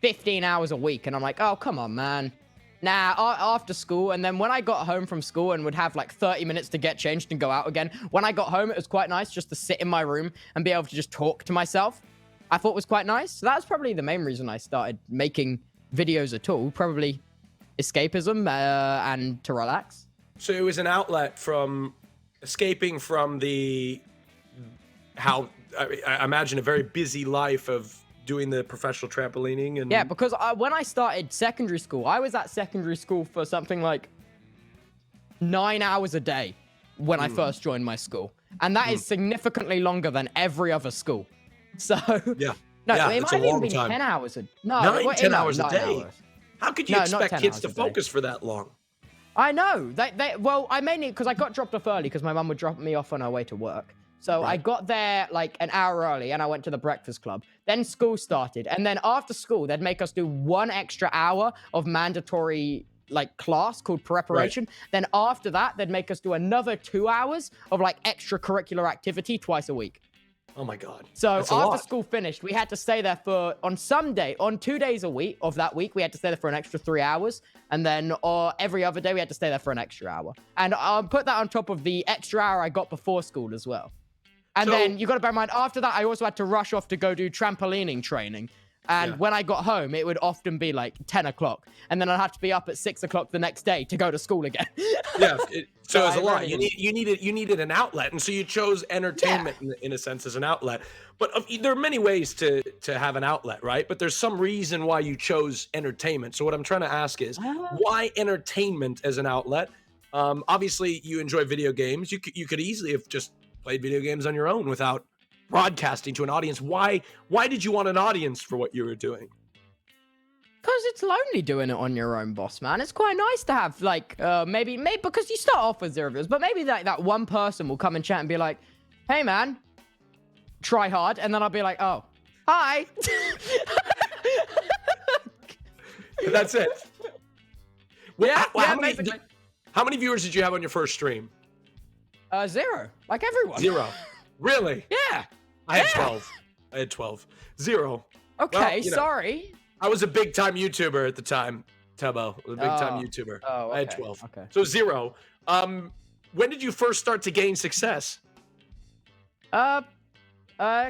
15 hours a week, and I'm like, oh come on, man. Nah, after school, and then when I got home from school and would have like 30 minutes to get changed and go out again, when I got home, it was quite nice just to sit in my room and be able to just talk to myself. I thought it was quite nice. So that was probably the main reason I started making videos at all. Probably escapism and to relax. So it was an outlet from escaping from I imagine a very busy life of doing the professional trampolining. And yeah, because when I started secondary school, I was at secondary school for something like 9 hours a day when I first joined my school, and that is significantly longer than every other school. So yeah, no, yeah, it might have even been 10 hours. No, 10 hours a 9 day. hours. How could you expect kids to focus for that long? I know. Well, I mainly because I got dropped off early because my mum would drop me off on her way to work. So I got there like an hour early, and I went to the breakfast club. Then school started, and then after school, they'd make us do 1 extra hour of mandatory like class called preparation. Right. Then after that, they'd make us do another 2 hours of like extracurricular activity twice a week. Oh my God. So after school finished, we had to stay there for, on 2 days a week of that week, we had to stay there for an extra 3 hours. And then every other day, we had to stay there for an extra hour. And I'll put that on top of the extra hour I got before school as well. And then you got to bear in mind, after that, I also had to rush off to go do trampolining training. And when I got home, it would often be like 10 o'clock. And then I'd have to be up at 6 o'clock the next day to go to school again. Yeah. So it's a lot. You needed an outlet. And so you chose entertainment in a sense as an outlet. But there are many ways to have an outlet, right? But there's some reason why you chose entertainment. So what I'm trying to ask is, why entertainment as an outlet? Obviously, you enjoy video games. You could easily have just played video games on your own without broadcasting to an audience. Why did you want an audience for what you were doing? Because it's lonely doing it on your own, boss man. It's quite nice to have like maybe because you start off with 0 viewers, but maybe that one person will come and chat and be like, hey man, try hard, and then I'll be like, oh, hi. That's it. Well, basically. How many viewers did you have on your first stream? 0, like everyone. 0. Really? Yeah. I had 12. 0. Okay, well, sorry. I was a big time YouTuber at the time, Tubbo. I was a big time YouTuber. Oh, okay. I had 12. Okay. So 0. When did you first start to gain success?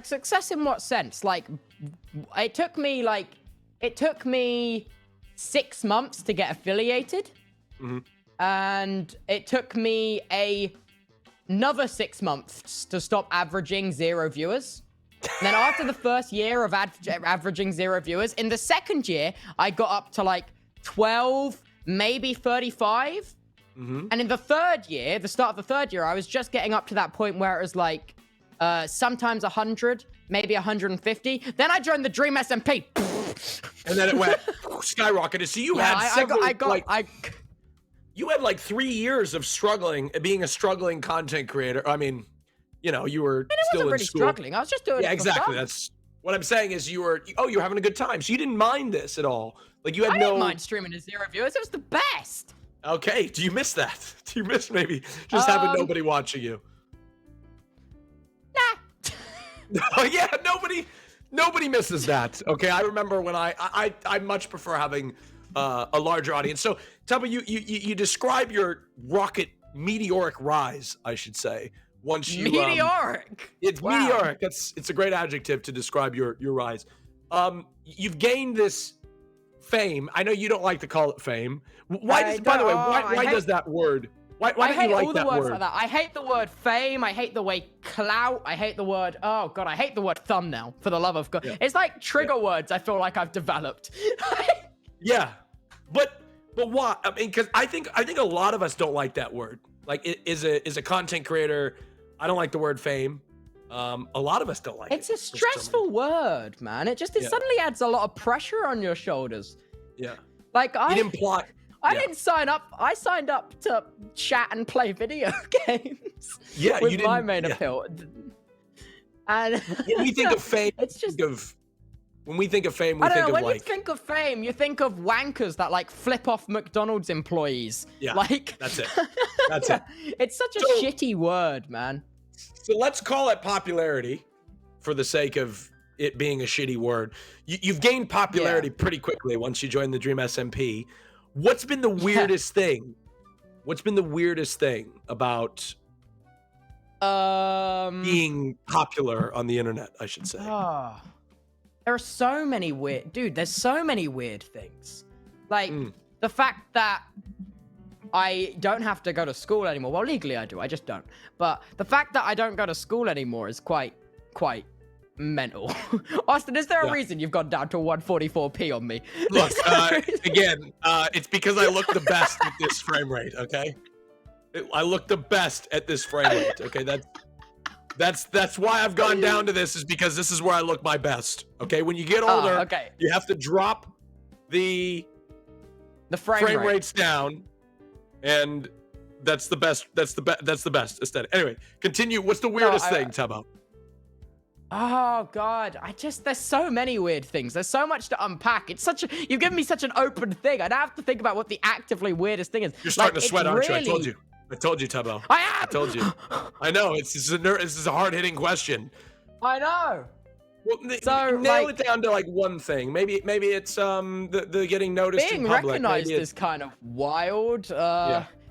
Success in what sense? Like, it took me 6 months to get affiliated. Mm-hmm. And it took me another 6 months to stop averaging 0 viewers. And then after the first year of averaging 0 viewers, in the second year, I got up to like 12, maybe 35. Mm-hmm. And in the third year, the start of the third year, I was just getting up to that point where it was like sometimes 100, maybe 150. Then I joined the Dream SMP. And then it went skyrocketed. So you had several, you had like 3 years of being a struggling content creator. I mean, you know, you were still in school. Struggling. I was just doing it for exactly. fun. That's what I'm saying is you were having a good time. So you didn't mind this at all. Like you had I didn't mind streaming to 0 viewers. It was the best. Okay. Do you miss that? Do you miss maybe just having nobody watching you? Nah. Yeah, nobody misses that. Okay. I remember when I much prefer having a larger audience. So Tubbo, you describe your meteoric rise, I should say. Once you meteoric. It's meteoric. It's a great adjective to describe your rise. You've gained this fame. I know you don't like to call it fame. Why does that word? Why don't you like that word? I hate the word fame. I hate the way clout. I hate the word. Oh god, I hate the word thumbnail. For the love of God, it's like trigger words. I feel like I've developed. Yeah, but why? I mean, because I think a lot of us don't like that word. Like, is a content creator. I don't like the word fame. A lot of us don't like it. It's a stressful word, man. It suddenly adds a lot of pressure on your shoulders. Yeah. Like I didn't sign up. I signed up to chat and play video games. Yeah, with my main appeal. And when we think of fame, it's just when we think of fame, we I don't think know. of When like you think of fame, you think of wankers that like flip off McDonald's employees. Yeah, like that's it. That's it. It's such a So- shitty word, man. So let's call it popularity for the sake of it being a shitty word. You've gained popularity pretty quickly once you joined the Dream SMP. What's been the weirdest thing? What's been the weirdest thing about being popular on the internet, I should say? Oh, there are so many there's so many weird things. Like the fact that I don't have to go to school anymore. Well, legally I do, I just don't. But the fact that I don't go to school anymore is quite mental. Austin, is there a reason you've gone down to 144p on me? Look, again, it's because I look the best at this frame rate, okay? I look the best at this frame rate, okay? That's why I've gone down to this, is because this is where I look my best, okay? When you get older, you have to drop the frame rates down, and that's the best. That's the best aesthetic. Anyway, continue. What's the weirdest thing, Tubbo? Oh God, there's so many weird things. There's so much to unpack. You've given me such an open thing. I'd have to think about what the actively weirdest thing is. You're starting to sweat, aren't you? I told you, Tubbo. I told you. I know. This is a hard-hitting question. I know. Well, so nail it down to like one thing. Maybe it's the getting noticed in public. Being recognized is kind of wild.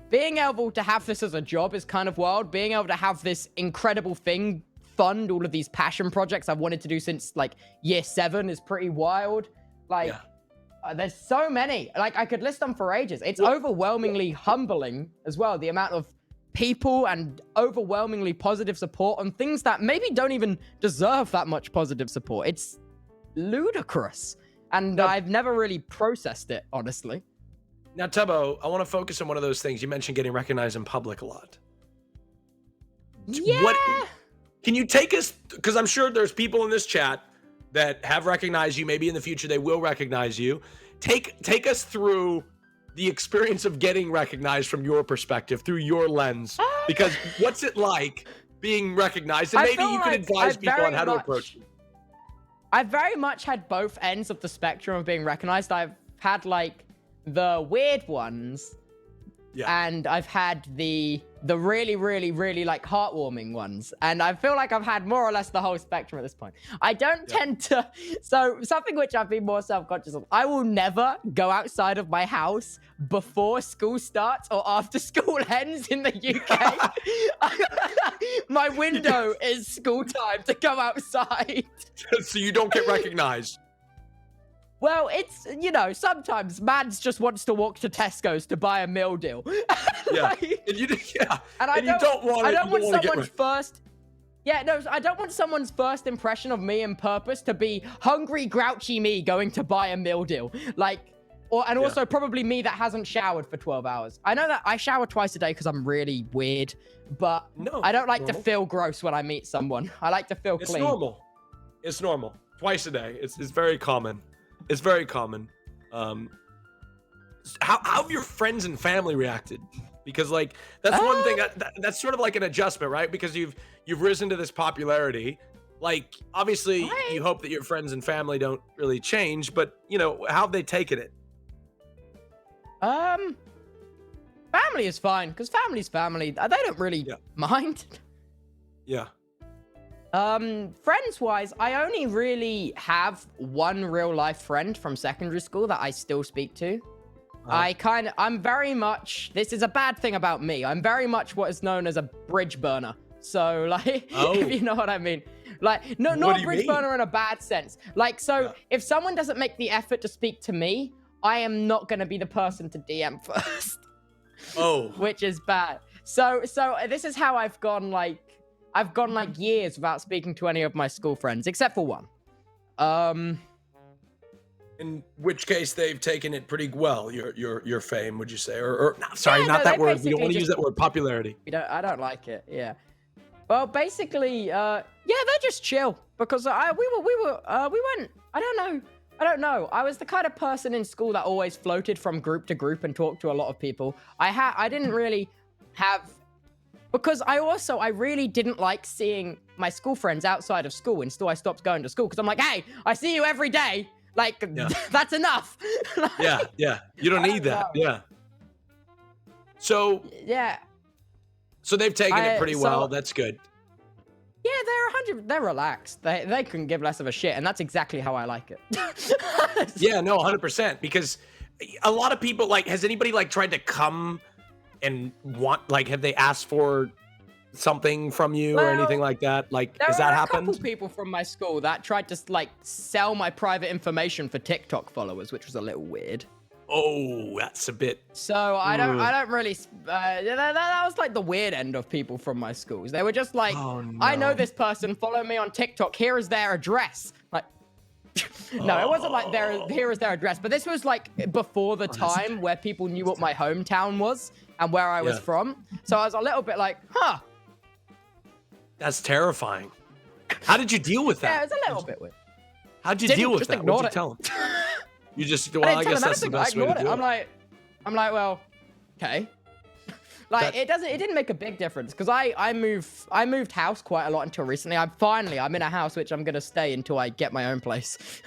Being able to have this as a job is kind of wild. Being able to have this incredible thing fund all of these passion projects I've wanted to do since like year 7 is pretty wild. Like there's so many. Like I could list them for ages. It's overwhelmingly humbling as well, the amount of people and overwhelmingly positive support on things that maybe don't even deserve that much positive support. It's ludicrous. And I've never really processed it, honestly. Now, Tubbo, I want to focus on one of those things. You mentioned getting recognized in public a lot. Yeah. Can you take us, because I'm sure there's people in this chat that have recognized you. Maybe in the future they will recognize you. Take us through the experience of getting recognized from your perspective, through your lens. Because what's it like being recognized? And maybe you can advise people on how to approach it. I've very much had both ends of the spectrum of being recognized. I've had like the weird ones. And I've had the really, really, really like heartwarming ones. And I feel like I've had more or less the whole spectrum at this point. I don't tend to, so something which I've been more self-conscious of, I will never go outside of my house before school starts or after school ends in the UK. My window is school time to go outside. So you don't get recognized. Well, it's, sometimes Mads just wants to walk to Tesco's to buy a meal deal. I don't want someone's first impression of me in purpose to be hungry, grouchy me going to buy a meal deal. Also probably me that hasn't showered for 12 hours. I know that I shower twice a day because I'm really weird, but I don't like to feel gross when I meet someone. I like to feel clean. It's normal. Twice a day. It's very common. It's very common. How have your friends and family reacted? Because that's one thing that's sort of like an adjustment, right? Because you've risen to this popularity. Like, obviously, you hope that your friends and family don't really change, but how have they taken it? Family is fine because family's family. They don't really mind. Yeah. Friends-wise, I only really have one real-life friend from secondary school that I still speak to. I'm very much, this is a bad thing about me, I'm very much what is known as a bridge burner. So, if you know what I mean. Not a bridge burner in a bad sense. If someone doesn't make the effort to speak to me, I am not going to be the person to DM first. Which is bad. So this is how I've gone, years without speaking to any of my school friends, except for one. In which case they've taken it pretty well, your fame, would you say? Not that word. We don't want to use that word, popularity. I don't like it, yeah. Well, basically, they're just chill. Because we went, I don't know. I was the kind of person in school that always floated from group to group and talked to a lot of people. I didn't really have because I really didn't like seeing my school friends outside of school until I stopped going to school. Because I'm like, hey, I see you every day. Like, that's enough. Like, yeah. You don't need that. Yeah. So yeah. So they've taken it pretty well. That's good. Yeah, they're relaxed. They couldn't give less of a shit, and that's exactly how I like it. Yeah, no, 100%. Because a lot of people, like, has anybody like tried to come and have they asked for something from you or anything like that? Like, has that happened? There were a couple people from my school that tried to like sell my private information for TikTok followers, which was a little weird. Oh, that's a bit. So I don't really. That was like the weird end of people from my schools. They were just like, oh, no. I know this person. Follow me on TikTok. Here is their address. Like, no, it wasn't like here is their address. But this was like before the time where people knew what my hometown was and where I was from. So I was a little bit like, huh. That's terrifying. How did you deal with that? Yeah, it was a little bit weird. How'd you deal with that? What'd you tell them? You just, well, I guess that's the best way to do it. I'm like, well, okay. Like, it didn't make a big difference because I moved house quite a lot until recently. I'm in a house which I'm gonna stay until I get my own place.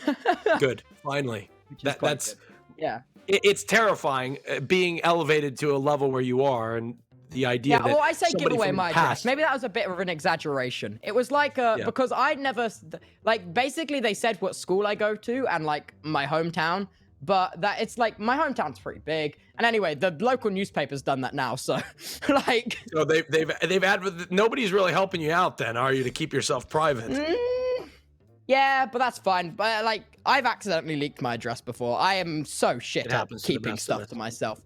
Good, finally. That's good. Yeah. It's terrifying being elevated to a level where you are, and the idea that I say give away my address. Maybe that was a bit of an exaggeration. It was like because I never basically they said what school I go to and like my hometown, but that it's like my hometown's pretty big. And anyway, the local newspaper's done that now, so like. So they've nobody's really helping you out then, are you, to keep yourself private? Yeah, but that's fine. But like I've accidentally leaked my address before. I am so shit at keeping stuff to myself.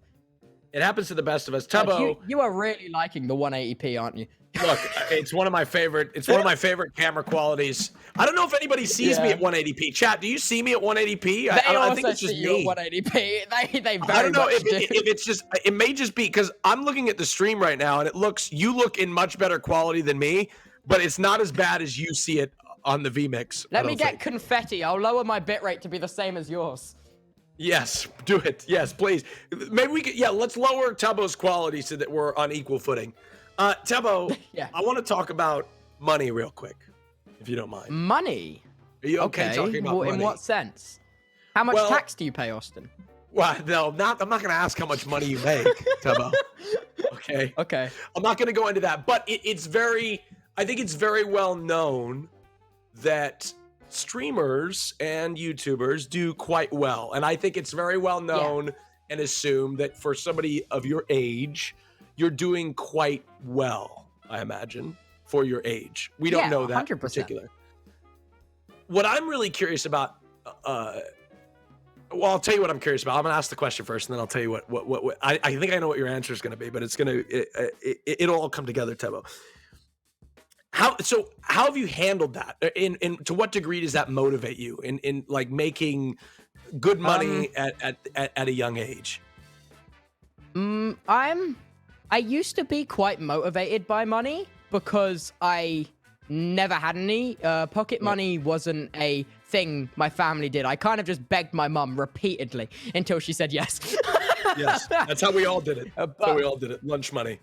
It happens to the best of us. Tubbo, you are really liking the 180p, aren't you? Look, it's one of my favorite. It's one of my favorite camera qualities. I don't know if anybody sees me at 180p. Chat, do you see me at 180p? I think it's just me. 180p. They very I don't know if it's just. It may just be because I'm looking at the stream right now, and you look in much better quality than me, but it's not as bad as you see it on the vMix. Let me get confetti. I'll lower my bitrate to be the same as yours. Yes, do it. Yes, please. Maybe we could. Yeah, let's lower Tubbo's quality so that we're on equal footing. Tubbo, I want to talk about money real quick, if you don't mind. Money? Are you okay talking about money? In what sense? How much tax do you pay, Austin? Well, no, I'm not going to ask how much money you make, Tubbo. Okay. Okay. I'm not going to go into that, but I think it's very well known that streamers and YouTubers do quite well. And I think it's very well known and assumed that for somebody of your age, you're doing quite well, I imagine, for your age. We don't know that 100%. In particular. What I'm really curious about, well, I'll tell you what I'm curious about. I'm going to ask the question first, and then I'll tell you what I think I know what your answer is going to be, but it'll all come together, Tubbo. How have you handled that? In to what degree does that motivate you in like making good money at a young age? I used to be quite motivated by money because I never had any. Pocket money wasn't a thing my family did. I kind of just begged my mum repeatedly until she said yes. Yes, that's how we all did it. That's how we all did it. Lunch money.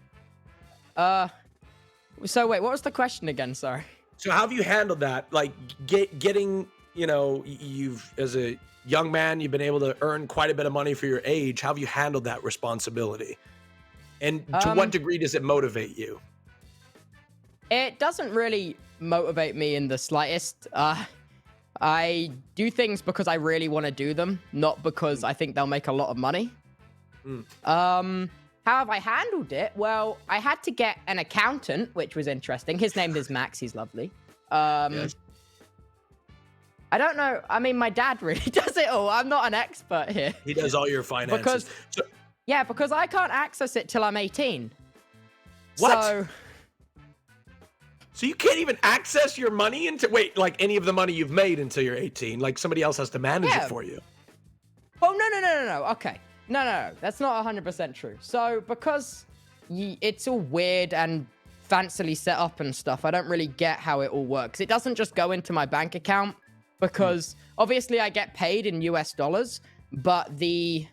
So wait, what was the question again? Sorry. So how have you handled that? Like getting, you've as a young man, you've been able to earn quite a bit of money for your age. How have you handled that responsibility? And to what degree does it motivate you? It doesn't really motivate me in the slightest. I do things because I really want to do them, not because I think they'll make a lot of money. How have I handled it? Well, I had to get an accountant, which was interesting. His name is Max. He's lovely. Yes. I don't know. I mean, my dad really does it all. I'm not an expert here. He does all your finances. Because I can't access it till I'm 18. What? So you can't even access your money like any of the money you've made until you're 18? Like somebody else has to manage it for you? Oh, no. Okay. No. That's not 100% true. So because it's all weird and fancily set up and stuff, I don't really get how it all works. It doesn't just go into my bank account because obviously I get paid in US dollars, but the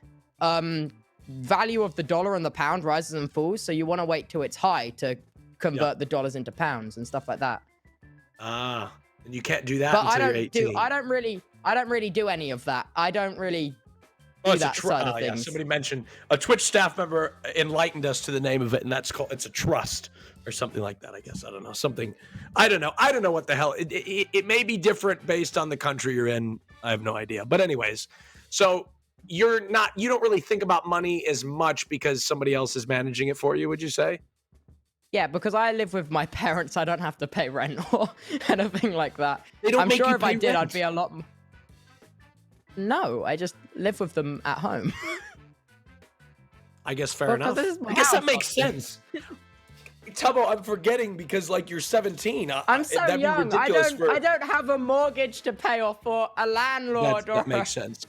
value of the dollar and the pound rises and falls. So you want to wait till it's high to convert the dollars into pounds and stuff like that. Ah, and you can't do that But until you're 18. I don't really do any of that. I don't really do that side of things. Yeah, somebody mentioned a Twitch staff member enlightened us to the name of it, and it's a trust or something like that. I guess I don't know something. I don't know what the hell. It may be different based on the country you're in. I have no idea. But anyways, so you don't really think about money as much because somebody else is managing it for you. Would you say? Yeah, because I live with my parents, I don't have to pay rent or anything like that. They don't I'm make sure you if I pay did, rent? I'd be a lot. No, I just live with them at home. I guess fair enough. This is my I guess that house, makes sense. Tubbo, I'm forgetting because like you're 17. I'm so that'd be young. I ridiculous don't have a mortgage to pay or for a landlord. That makes sense.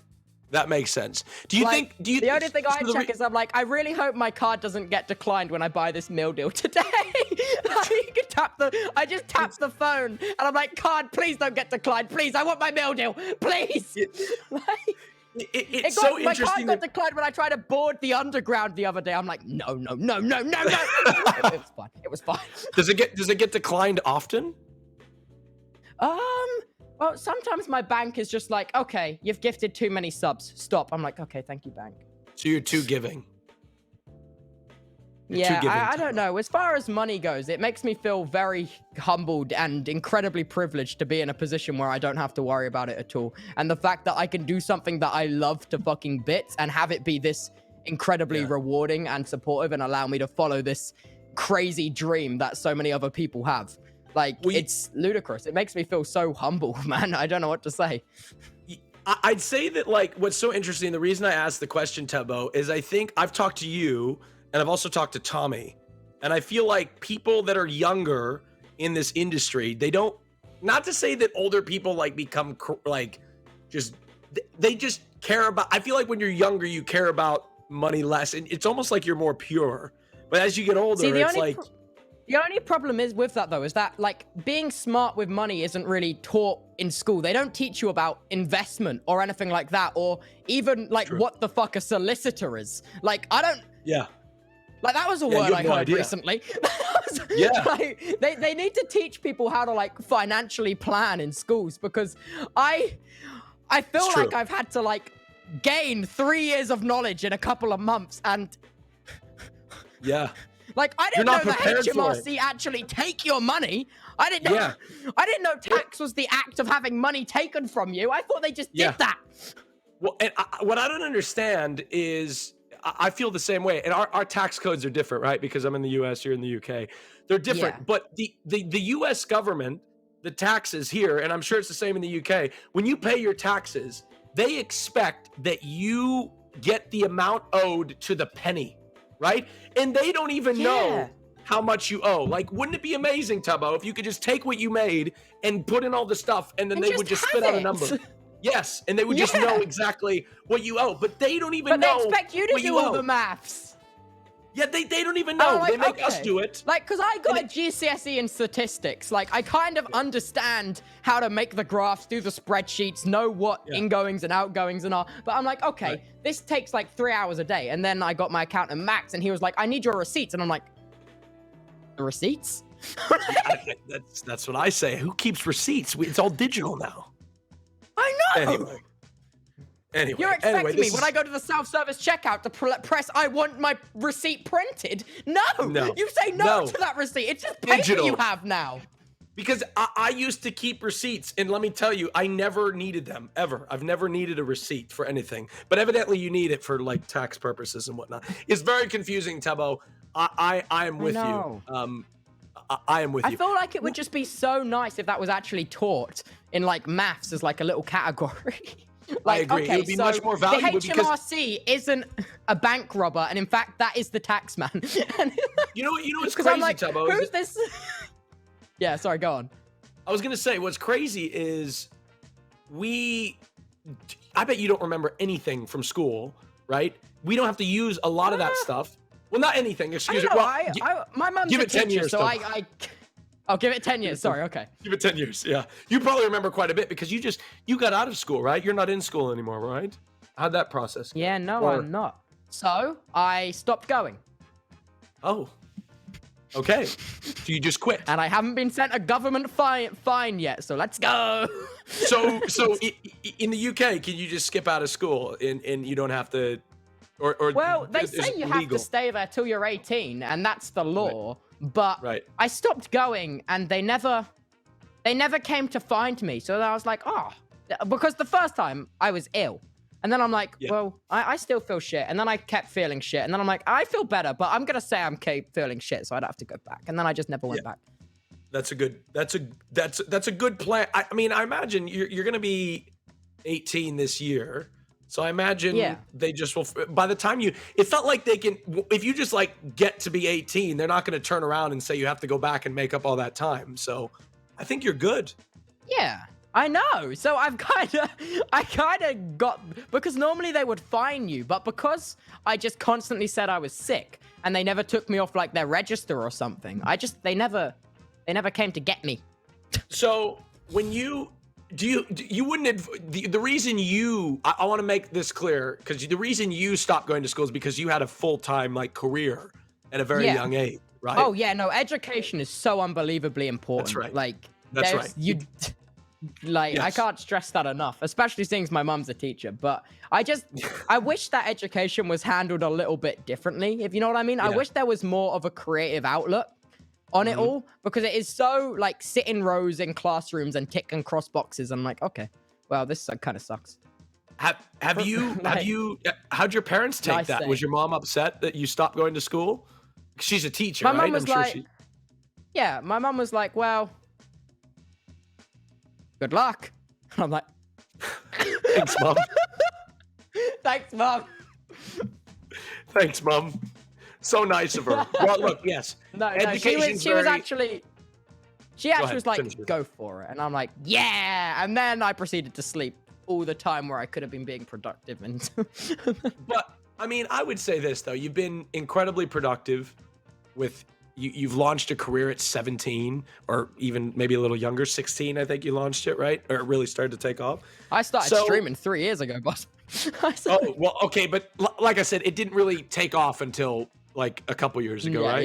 That makes sense. Do you think? The only thing I check is I'm like, I really hope my card doesn't get declined when I buy this meal deal today. I just tap the phone and I'm like, card, please don't get declined. Please, I want my meal deal. Please. It's so interesting. My card got declined when I tried to board the underground the other day. I'm like, no. It was fine. It was fine. Does it get declined often? Well, sometimes my bank is just like, okay, you've gifted too many subs. Stop. I'm like, okay, thank you, bank. So you're too giving. I don't know. As far as money goes, it makes me feel very humbled and incredibly privileged to be in a position where I don't have to worry about it at all. And the fact that I can do something that I love to fucking bits and have it be this incredibly rewarding and supportive and allow me to follow this crazy dream that so many other people have. Like, it's ludicrous. It makes me feel so humble, man. I don't know what to say. I'd say that, like, what's so interesting, the reason I asked the question, Tubbo, is I think I've talked to you, and I've also talked to Tommy, and I feel like people that are younger in this industry, they don't, not to say that older people, like, become, like, they just care about, I feel like when you're younger, you care about money less, and it's almost like you're more pure. But as you get older, it's like... The only problem is with that, though, is that, like, being smart with money isn't really taught in school. They don't teach you about investment or anything like that, or even, like, what the fuck a solicitor is. Like, I don't... Yeah. Like, that was a word I heard recently. Like, they need to teach people how to, like, financially plan in schools, because I feel like I've had to, like, gain 3 years of knowledge in a couple of months, and... Yeah. Like, I didn't know the HMRC actually take your money. I didn't know. I didn't know tax was the act of having money taken from you. I thought they just did that. Well, and what I don't understand is, I feel the same way. And our tax codes are different, right? Because I'm in the US, you're in the UK. They're different. Yeah. But the US government, the taxes here, and I'm sure it's the same in the UK, when you pay your taxes, they expect that you get the amount owed to the penny. Right? And they don't even know how much you owe. Like, wouldn't it be amazing, Tubbo, if you could just take what you made and put in all the stuff and then they would just spit out a number? Yes, and they would just know exactly what you owe. But they don't even know. But they expect you to do all the maths. Yeah, they don't even know. They make us do it. Like, because I got a GCSE in statistics. Like, I kind of understand how to make the graphs, do the spreadsheets, know what ingoings and outgoings and all. But I'm like, okay, this takes like 3 hours a day. And then I got my accountant, Max, and he was like, I need your receipts. And I'm like, the receipts? That's what I say. Who keeps receipts? It's all digital now. I know. Anyway, you're expecting me when I go to the self-service checkout to press I want my receipt printed? No. You say no to that receipt. It's just paper digital. You have now. Because I used to keep receipts, and let me tell you, I never needed them, ever. I've never needed a receipt for anything. But evidently you need it for, like, tax purposes and whatnot. It's very confusing, Tubbo. I am with you. I am with you. I feel like it would just be so nice if that was actually taught in, like, maths as, like, a little category. Like, I agree. Okay, it would be much more valuable. The HMRC isn't a bank robber, and in fact, that is the tax man. you know what's crazy, I'm like, Tubbo? Who's this? Yeah, sorry, go on. I was gonna say, what's crazy is I bet you don't remember anything from school, right? We don't have to use a lot of that stuff. Well, not anything. Excuse me. Well, my mom's give a it 10 teacher, years, so I'll give it 10 years. Sorry, okay. Give it 10 years, yeah. You probably remember quite a bit because you got out of school, right? You're not in school anymore, right? How'd that process go? Yeah, no, I'm not. So, I stopped going. Oh. Okay. So you just quit. And I haven't been sent a government fine yet, so let's go. So in the UK, can you just skip out of school and you don't have to, or well, they say you have to stay there till you're 18, and that's the law. Right. But I stopped going, and they never came to find me. So I was like, oh, because the first time I was ill. And then I'm like, well, I still feel shit. And then I kept feeling shit. And then I'm like, I feel better, but I'm going to say I'm feeling shit, so I'd have to go back. And then I just never went back. That's a good plan. I mean, I imagine you're going to be 18 this year. So I imagine they just will, by the time it's not like they can, if you just like get to be 18, they're not going to turn around and say you have to go back and make up all that time. So I think you're good. Yeah. I know. So I kind of got, because normally they would fine you, but because I just constantly said I was sick and they never took me off like their register or something, they never came to get me. So when you wouldn't, the reason I want to make this clear, because the reason you stopped going to school is because you had a full-time like career at a very young age, right? Oh yeah, no, education is so unbelievably important. That's right. Like, that's right. I can't stress that enough, especially since my mom's a teacher. But I wish that education was handled a little bit differently, if you know what I mean. I wish there was more of a creative outlet on it all, because it is so like sit in rows in classrooms and tick and cross boxes. I'm like, okay, well, this kind of sucks. How'd your parents take that? Was your mom upset that you stopped going to school? She's a teacher, my right? Mom was yeah, my mom was like, well, good luck. And I'm like, thanks, Mom. Thanks, Mom. Thanks, Mom. So nice of her. Well, look, yes. No, she was actually was like, go for it. And I'm like, yeah. And then I proceeded to sleep all the time where I could have been being productive. And but I mean, I would say this though. You've been incredibly productive with you've launched a career at 17 or even maybe a little younger, 16, I think you launched it, right? Or it really started to take off. I started streaming 3 years ago, boss. Oh, well, okay. But like I said, it didn't really take off until like a couple years ago, right?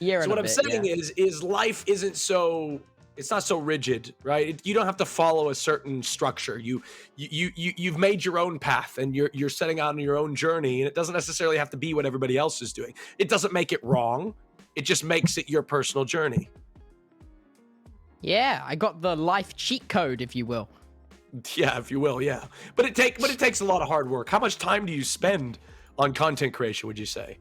Yeah. So what I'm saying is life isn't so, it's not so rigid, right? You don't have to follow a certain structure. You've made your own path and you're setting out on your own journey, and it doesn't necessarily have to be what everybody else is doing. It doesn't make it wrong. It just makes it your personal journey. Yeah, I got the life cheat code, if you will. Yeah, if you will, yeah. But it takes a lot of hard work. How much time do you spend on content creation, would you say?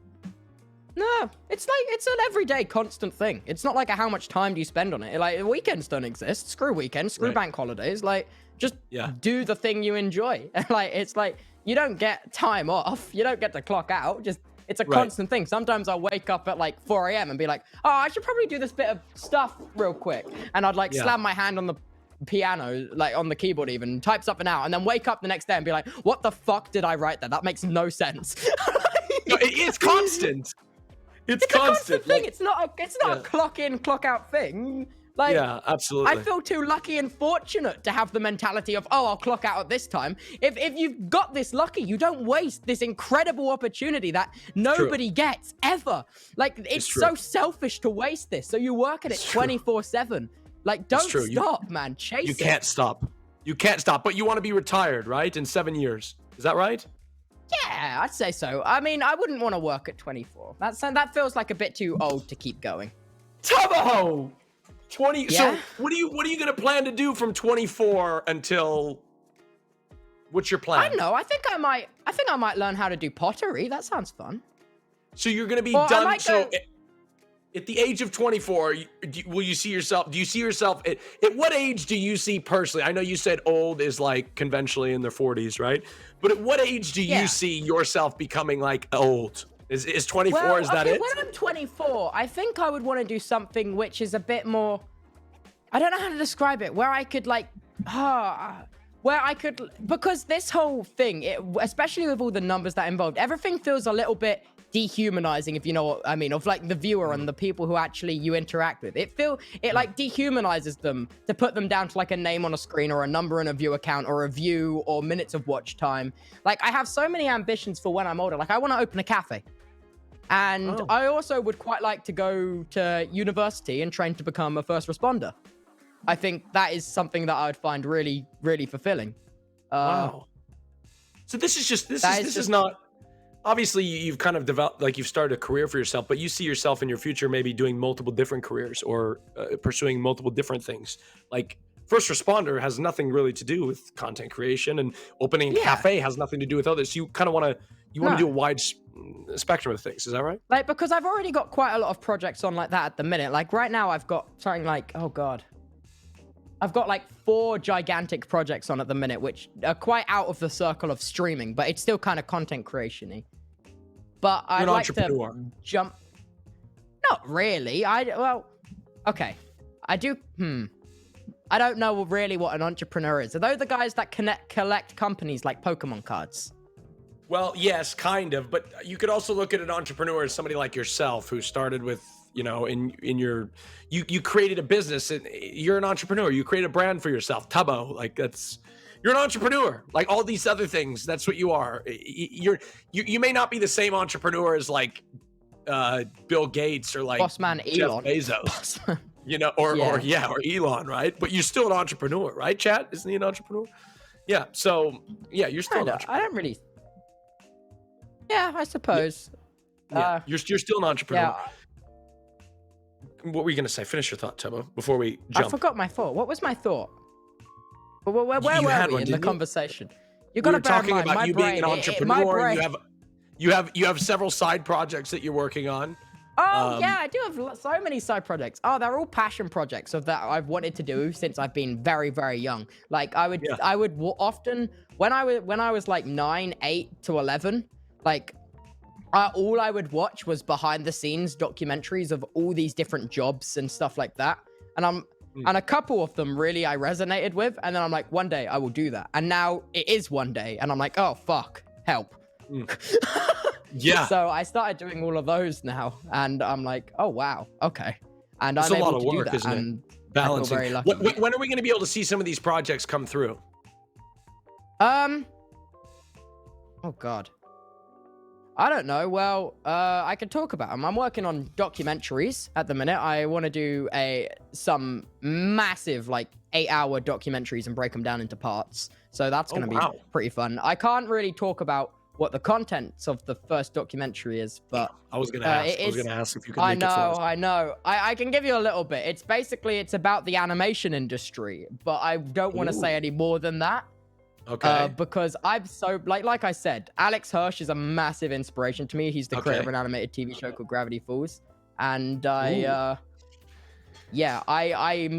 No, it's an everyday constant thing. It's not like how much time do you spend on it. Like, weekends don't exist. Screw weekends, screw bank holidays. Like, just do the thing you enjoy. Like, it's like, you don't get time off. You don't get to clock out. It's a constant thing. Sometimes I'll wake up at like 4 a.m. and be like, oh, I should probably do this bit of stuff real quick. And I'd like slam my hand on the piano, like on the keyboard even, type something out, and then wake up the next day and be like, what the fuck did I write there? That makes no sense. No, it's constant. It's a constant thing. It's not a clock in, clock out thing. Like, yeah, absolutely. I feel too lucky and fortunate to have the mentality of, oh, I'll clock out at this time. If you've got this lucky, you don't waste this incredible opportunity that nobody gets ever. Like, it's so selfish to waste this. So you work at it 24/7. Like, don't stop, man. Chase it. You can't stop. You can't stop. But you want to be retired, right? In 7 years. Is that right? Yeah, I'd say so. I mean, I wouldn't want to work at 24. That feels like a bit too old to keep going. Tubbo! 20. Yeah? So what are you going to plan to do from 24 until? What's your plan? I don't know. I think I might learn how to do pottery. That sounds fun. So you're going to be done. At the age of 24, will you see yourself? Do you see yourself at what age do you see personally? I know you said old is like conventionally in their 40s, right? But at what age do you see yourself becoming like old? Is 24, well, is that it? When I'm 24, I think I would want to do something which is a bit more, I don't know how to describe it, where I could like, because this whole thing, especially with all the numbers that involved, everything feels a little bit dehumanizing, if you know what I mean, of like the viewer and the people who actually you interact with. It like dehumanizes them to put them down to like a name on a screen or a number in a view account or a view or minutes of watch time. Like, I have so many ambitions for when I'm older. Like, I want to open a cafe. And I also would quite like to go to university and train to become a first responder. I think that is something that I would find really, really fulfilling. Wow. So this is not, obviously you've kind of developed, like you've started a career for yourself, but you see yourself in your future maybe doing multiple different careers or pursuing multiple different things. Like first responder has nothing really to do with content creation, and opening a cafe has nothing to do with others. You kind of want to do a wide spectrum of things. Is that right? Like, because I've already got quite a lot of projects on like that at the minute. Like right now I've got something like, oh God, I've got like 4 gigantic projects on at the minute, which are quite out of the circle of streaming, but it's still kind of content creation-y. But I'd like to jump. Not really. Okay. I do. I don't know really what an entrepreneur is. Are those the guys that collect companies like Pokemon cards? Well, yes, kind of. But you could also look at an entrepreneur as somebody like yourself who started with, you created a business and you're an entrepreneur. You create a brand for yourself. Tubbo, like you're an entrepreneur. Like all these other things, that's what you are. You may not be the same entrepreneur as like Bill Gates or like Bossman Elon. Jeff Bezos. Or Elon, right? But you're still an entrepreneur, right, Chat? Isn't he an entrepreneur? Yeah. So yeah, you're still an entrepreneur. I don't really. Yeah, I suppose. Yeah. You're still an entrepreneur. Yeah. What were you gonna say? Finish your thought, Tubbo, before we jump. I forgot my thought. What was my thought? Where were we in the conversation? You got to bear in mind, about you being an entrepreneur. You have several side projects that you're working on. Oh yeah, I do have so many side projects. Oh, they're all passion projects of that I've wanted to do since I've been very, very young. Like I would often when I was like 9, 8 to 11, like all I would watch was behind the scenes documentaries of all these different jobs and stuff like that. And a couple of them really I resonated with, and then I'm like, one day I will do that. And now it is one day, and I'm like, oh fuck, help. Yeah. So I started doing all of those now, and I'm like, oh wow, okay. And it's I'm a lot able of to work, do that, isn't and it? Balancing. I feel very lucky. When are we going to be able to see some of these projects come through? Oh God. I don't know. Well, I could talk about them. I'm working on documentaries at the minute. I want to do some massive, like 8-hour documentaries and break them down into parts. So that's going to be pretty fun. I can't really talk about what the contents of the first documentary is, but I was going to ask if you could make it for us. I know. I can give you a little bit. It's about the animation industry, but I don't want to say any more than that. Okay. Because I'm so like I said, Alex Hirsch is a massive inspiration to me. He's the creator of an animated TV show called Gravity Falls, and I'm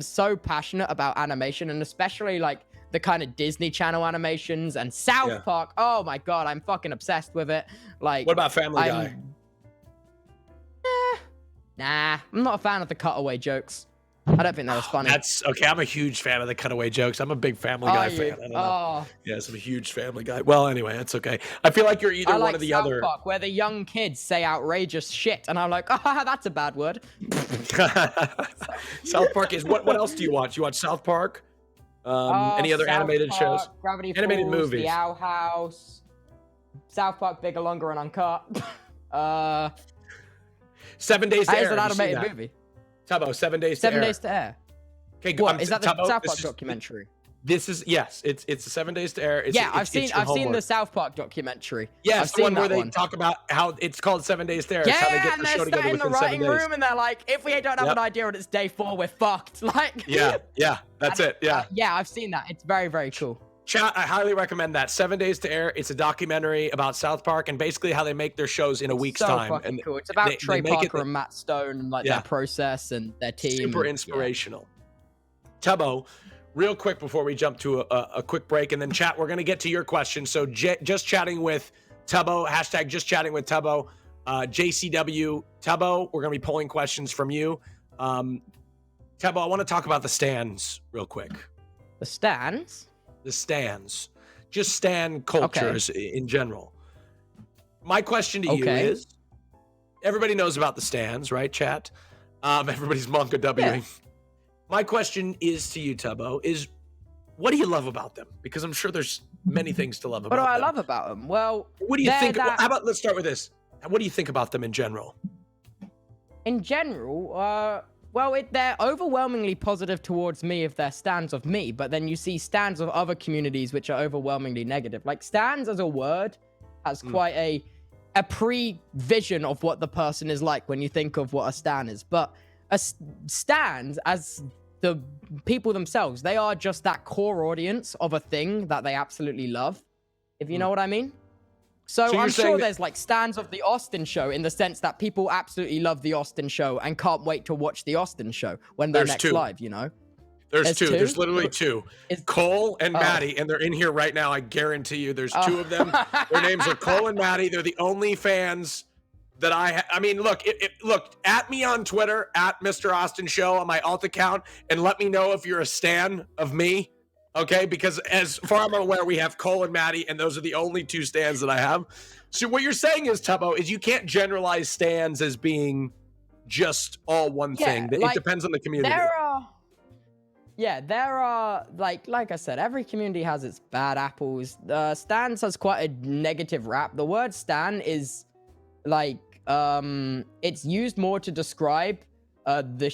so passionate about animation, and especially like the kind of Disney Channel animations and South Park. Oh my God, I'm fucking obsessed with it. Like, what about Family Guy? Nah, I'm not a fan of the cutaway jokes. I don't think that was funny. That's okay. I'm a huge fan of the cutaway jokes. I'm a big Family Guy fan. I don't know. Oh. Yes, I'm a huge Family Guy. Well, anyway, that's okay. I feel like you're either one or the other. South Park, where the young kids say outrageous shit, and I'm like, oh, that's a bad word. South Park is what else do you watch? You watch South Park? Any other animated shows? Gravity animated Falls, movies. The Owl House, South Park, Bigger, Longer, and Uncut. 7 Days to Air. That is an animated movie. Tubbo, 7 Days to Air. 7 Days to Air. Okay, what, is that the South Park documentary? It's the 7 Days to Air. I've seen the South Park documentary. Yeah, it's the one where they talk about how it's called 7 Days to Air. Yeah, how they get and the show they're together in the within 7 writing days. room, and they're like, if we don't have an idea and it's day 4, we're fucked. Like, yeah, that's it. Yeah, I've seen that. It's very, very cool. Chat, I highly recommend that. 7 Days to Air. It's a documentary about South Park and basically how they make their shows in a week's time. Fucking cool. It's about Trey Parker and Matt Stone and like their process and their team. Super inspirational. Tubbo, real quick before we jump to a quick break, and then chat, we're going to get to your questions. So just chatting with Tubbo, hashtag just chatting with Tubbo, JCW Tubbo, we're going to be pulling questions from you. Tubbo, I want to talk about the stands real quick. The stands? The stands. Just stand cultures in general. My question to you is, everybody knows about the stands, right, chat? Everybody's Monka Wing. Yeah. My question is to you, Tubbo, is what do you love about them? Because I'm sure there's many things to love about them. What do I love about them? Well, what do you think? How about let's start with this. What do you think about them in general? In general, well, they're overwhelmingly positive towards me if they're stans of me, but then you see stans of other communities which are overwhelmingly negative. Like, stans as a word has quite a pre-vision of what the person is like when you think of what a stan is. But stans, as the people themselves, they are just that core audience of a thing that they absolutely love, if you know what I mean. So I'm sure there's like stans of the Austin show in the sense that people absolutely love the Austin show and can't wait to watch the Austin show when they're next live, you know? There's two. There's literally two. Cole and Maddie, and they're in here right now. I guarantee you there's two of them. Their names are Cole and Maddie. They're the only fans that I mean, look, look, at me on Twitter, at Mr. Austin Show on my alt account, and let me know if you're a stan of me. Okay, because as far as I'm aware, we have Cole and Maddie, and those are the only two stands that I have. So what you're saying is, Tubbo, is you can't generalize stands as being just all one thing. Like, it depends on the community. There are like I said, every community has its bad apples. Stans has quite a negative rap. The word stan is like it's used more to describe the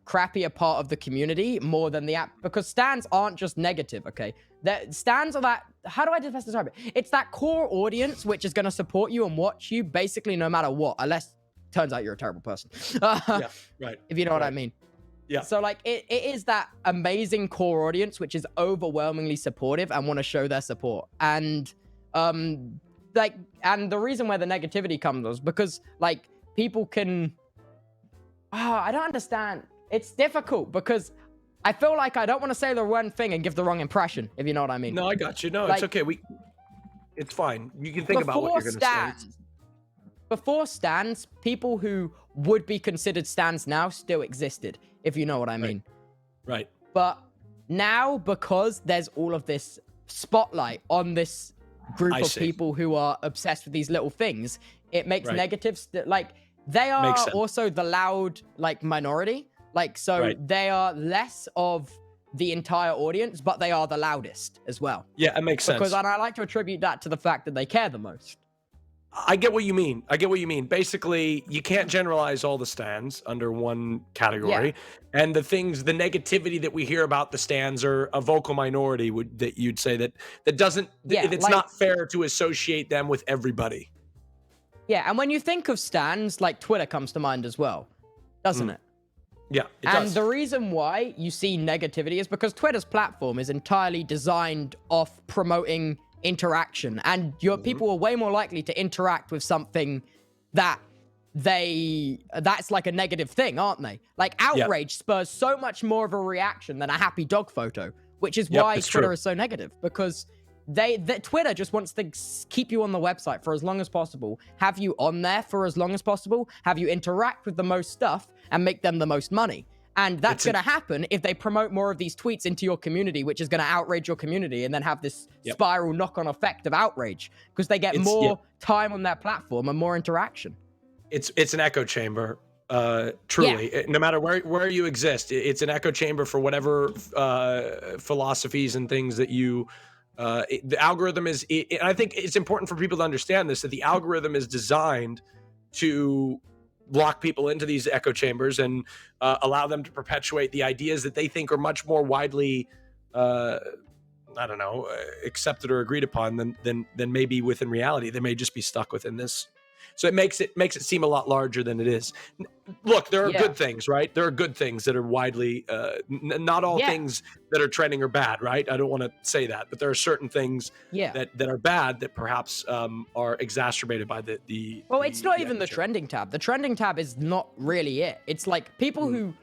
crappier part of the community more than the app, because stans aren't just negative. Okay, stans are that, how do I best describe it? It's that core audience which is going to support you and watch you basically no matter what, unless turns out you're a terrible person. Yeah, right. If you know what I mean. Yeah. So like it is that amazing core audience which is overwhelmingly supportive and want to show their support. And and the reason where the negativity comes is because like people can I don't understand. It's difficult because I feel like I don't want to say the one thing and give the wrong impression, if you know what I mean. No, I got you. No, like, it's okay. It's fine. You can think about what you're going to say. Before stans, people who would be considered stans now still existed, if you know what I mean. Right. But now, because there's all of this spotlight on this group of people who are obsessed with these little things, it makes negatives like they are also the loud like minority. Like, so they are less of the entire audience, but they are the loudest as well. Yeah, it makes sense. Because I like to attribute that to the fact that they care the most. I get what you mean. Basically, you can't generalize all the stands under one category. Yeah. And the negativity that we hear about the stands are a vocal minority that you'd say that doesn't, it's like, not fair to associate them with everybody. Yeah, and when you think of stands, like Twitter comes to mind as well, doesn't it? Yeah, it does. And the reason why you see negativity is because Twitter's platform is entirely designed off promoting interaction, and your people are way more likely to interact with something that's like a negative thing, aren't they? Like outrage spurs so much more of a reaction than a happy dog photo, which is why Twitter is so negative, because Twitter just wants to keep you on the website for as long as possible, have you on there for as long as possible, have you interact with the most stuff, and make them the most money. And that's going to happen if they promote more of these tweets into your community, which is going to outrage your community and then have this spiral knock-on effect of outrage, because they get more time on their platform and more interaction. It's an echo chamber, truly. No matter where you exist, it's an echo chamber for whatever philosophies and things that you... the algorithm is... and I think it's important for people to understand this, that the algorithm is designed to lock people into these echo chambers and allow them to perpetuate the ideas that they think are much more widely, accepted or agreed upon than maybe within reality. They may just be stuck within this. So it makes it seem a lot larger than it is. Look, there are good things, right? There are good things that are widely, not all things that are trending are bad, right? I don't want to say that, but there are certain things that are bad that perhaps are exacerbated by the Well, it's not even the trending tab. The trending tab is not really it. It's like people who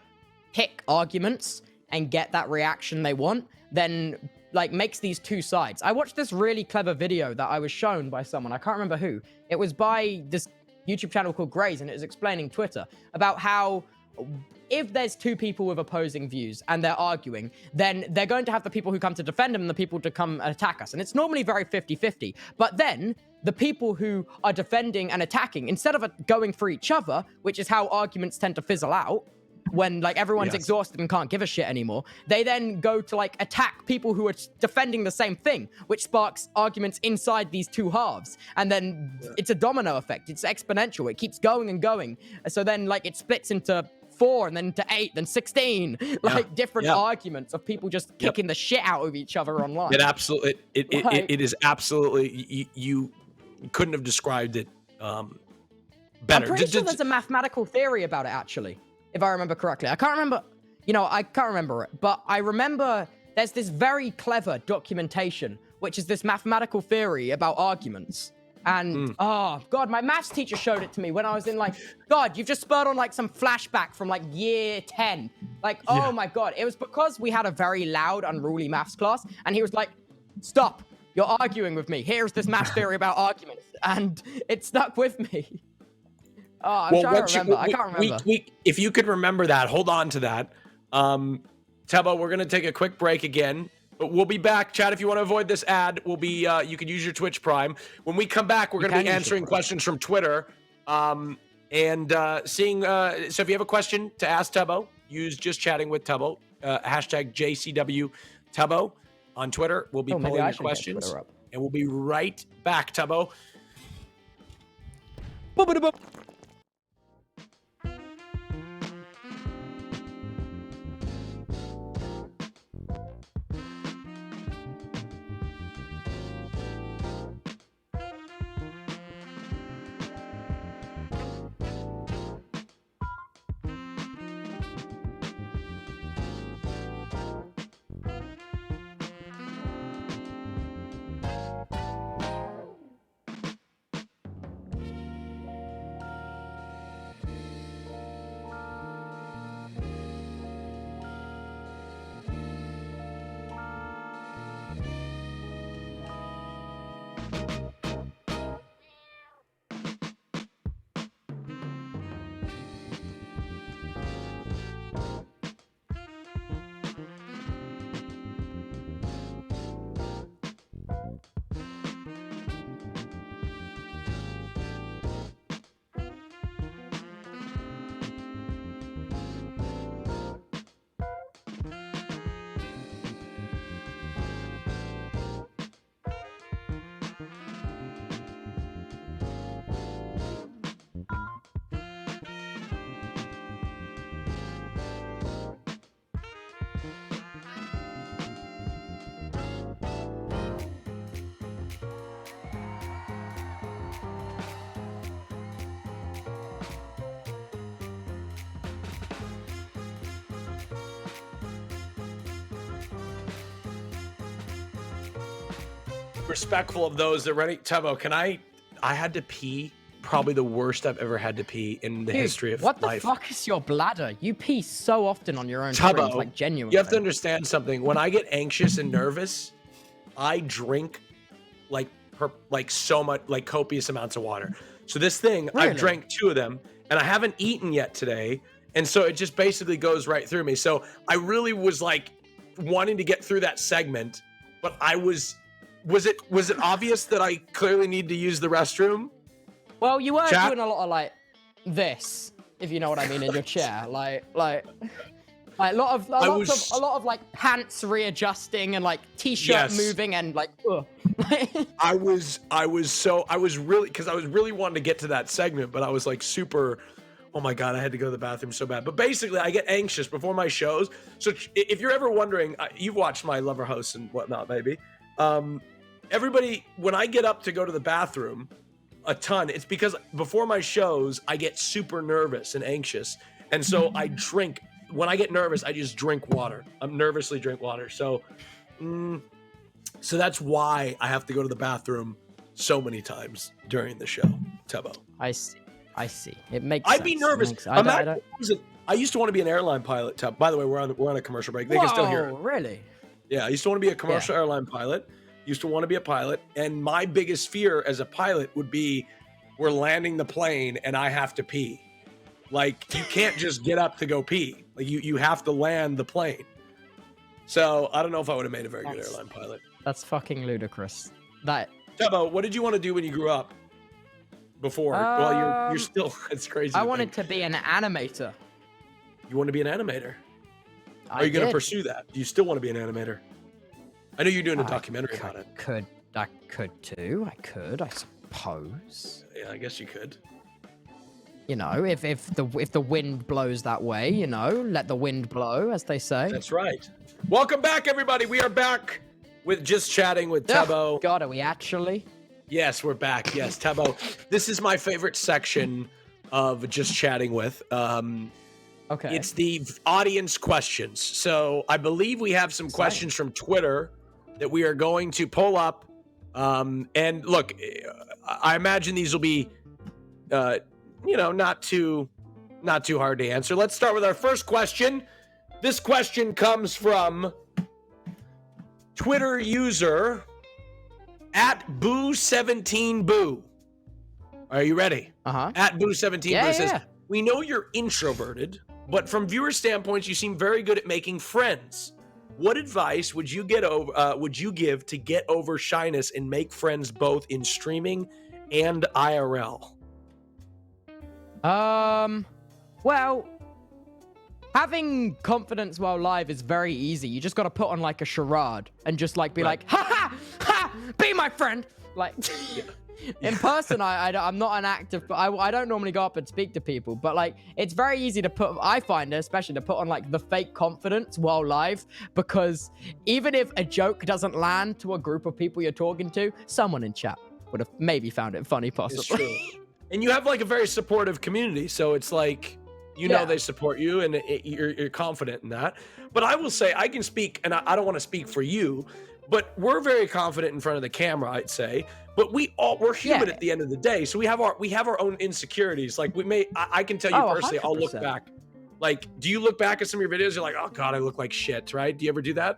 pick arguments and get that reaction they want, then like makes these two sides. I watched this really clever video that I was shown by someone. I can't remember who. It was by this YouTube channel called Grays, and it was explaining Twitter about how if there's two people with opposing views and they're arguing, then they're going to have the people who come to defend them and the people to come and attack us. And it's normally very 50-50. But then the people who are defending and attacking, instead of going for each other, which is how arguments tend to fizzle out, when like everyone's exhausted and can't give a shit anymore, they then go to like attack people who are defending the same thing, which sparks arguments inside these two halves. And then it's a domino effect. It's exponential. It keeps going and going. So then like it splits into 4 and then to 8, then 16, like different arguments of people just kicking the shit out of each other online. It absolutely, it is absolutely, you couldn't have described it better. I'm pretty sure there's a mathematical theory about it, actually, if I remember correctly. I can't remember, I can't remember it, but I remember there's this very clever documentation, which is this mathematical theory about arguments. And, oh, God, my maths teacher showed it to me when I was in, like, God, you've just spurred on, like, some flashback from, like, year 10. Like, oh, my God. It was because we had a very loud, unruly maths class, and he was like, stop. You're arguing with me. Here's this math theory about arguments. And it stuck with me. Oh, I'm trying to remember. I can't remember. If you could remember that, hold on to that. Tubbo, we're going to take a quick break again. But we'll be back, Chad. If you want to avoid this ad, we'll be. You can use your Twitch Prime. When we come back, we're going to be answering questions from Twitter, and seeing. So if you have a question to ask Tubbo, use just chatting with Tubbo. Hashtag JCW Tubbo on Twitter. We'll be pulling your questions, and we'll be right back, Tubbo. Respectful of those that are ready. Tubbo, I had to pee. Probably the worst I've ever had to pee in the history of life. What the fuck is your bladder? You pee so often on your own Tubbo, streams, like genuinely. You have to understand something. When I get anxious and nervous, I drink like so much, like copious amounts of water. So this thing, really? I've drank 2 of them, and I haven't eaten yet today, and so it just basically goes right through me. So I really was like wanting to get through that segment, but I was it obvious that I clearly need to use the restroom? Well, you were doing a lot of like this, if you know what I mean, in your chair, like a lot of like pants readjusting and like t-shirt moving and like. I was really wanting to get to that segment, but I was like super. Oh my God, I had to go to the bathroom so bad. But basically, I get anxious before my shows. So if you're ever wondering, you've watched my Lover House and whatnot, maybe. Everybody, when I get up to go to the bathroom a ton, it's because before my shows, I get super nervous and anxious. And so I drink. When I get nervous, I just drink water. I'm nervously drink water. So that's why I have to go to the bathroom so many times during the show, Tubbo. I see. It makes sense. I'd be nervous. I used to want to be an airline pilot, Tubbo. By the way, we're on a commercial break. They can still hear it. Really? Yeah, I used to want to be a commercial airline pilot. Used to want to be a pilot. And my biggest fear as a pilot would be we're landing the plane and I have to pee. Like, you can't just get up to go pee. Like, you have to land the plane. So I don't know if I would have made a very good airline pilot. That's fucking ludicrous. Tubbo, what did you want to do when you grew up? Before? Well, you're still, it's crazy. I wanted to be an animator. You want to be an animator? Are you going to pursue that? Do you still want to be an animator? I know you're doing a documentary about it. I could too. I could, I suppose. Yeah, I guess you could. You know, if the wind blows that way, you know, let the wind blow, as they say. That's right. Welcome back, everybody. We are back with Just Chatting with Tubbo. Oh, God, are we actually? Yes, we're back. Yes, Tubbo. This is my favorite section of Just Chatting with. Okay. It's the audience questions. So I believe we have some questions from Twitter that we are going to pull up. And look, I imagine these will be, not too hard to answer. Let's start with our first question. This question comes from Twitter user @Boo17Boo. Are you ready? @Boo17Boo says, we know you're introverted, but from viewer standpoints, you seem very good at making friends. What advice would you give to get over shyness and make friends both in streaming and IRL? Well, having confidence while live is very easy. You just got to put on like a charade and just like be like, ha ha ha, be my friend. Like in person, I'm not an active, I don't normally go up and speak to people, but like it's very easy to put, I find it especially to put on like the fake confidence while live, because even if a joke doesn't land to a group of people you're talking to, someone in chat would have maybe found it funny, possibly. It's true. And you have like a very supportive community, so it's like, you know, they support you and you're confident in that. But I will say, I can speak, and I don't want to speak for you, but we're very confident in front of the camera, I'd say. But we're human at the end of the day, so we have our own insecurities. Like I can tell you personally, 100%. I'll look back. Like, do you look back at some of your videos? You're like, oh God, I look like shit, right? Do you ever do that?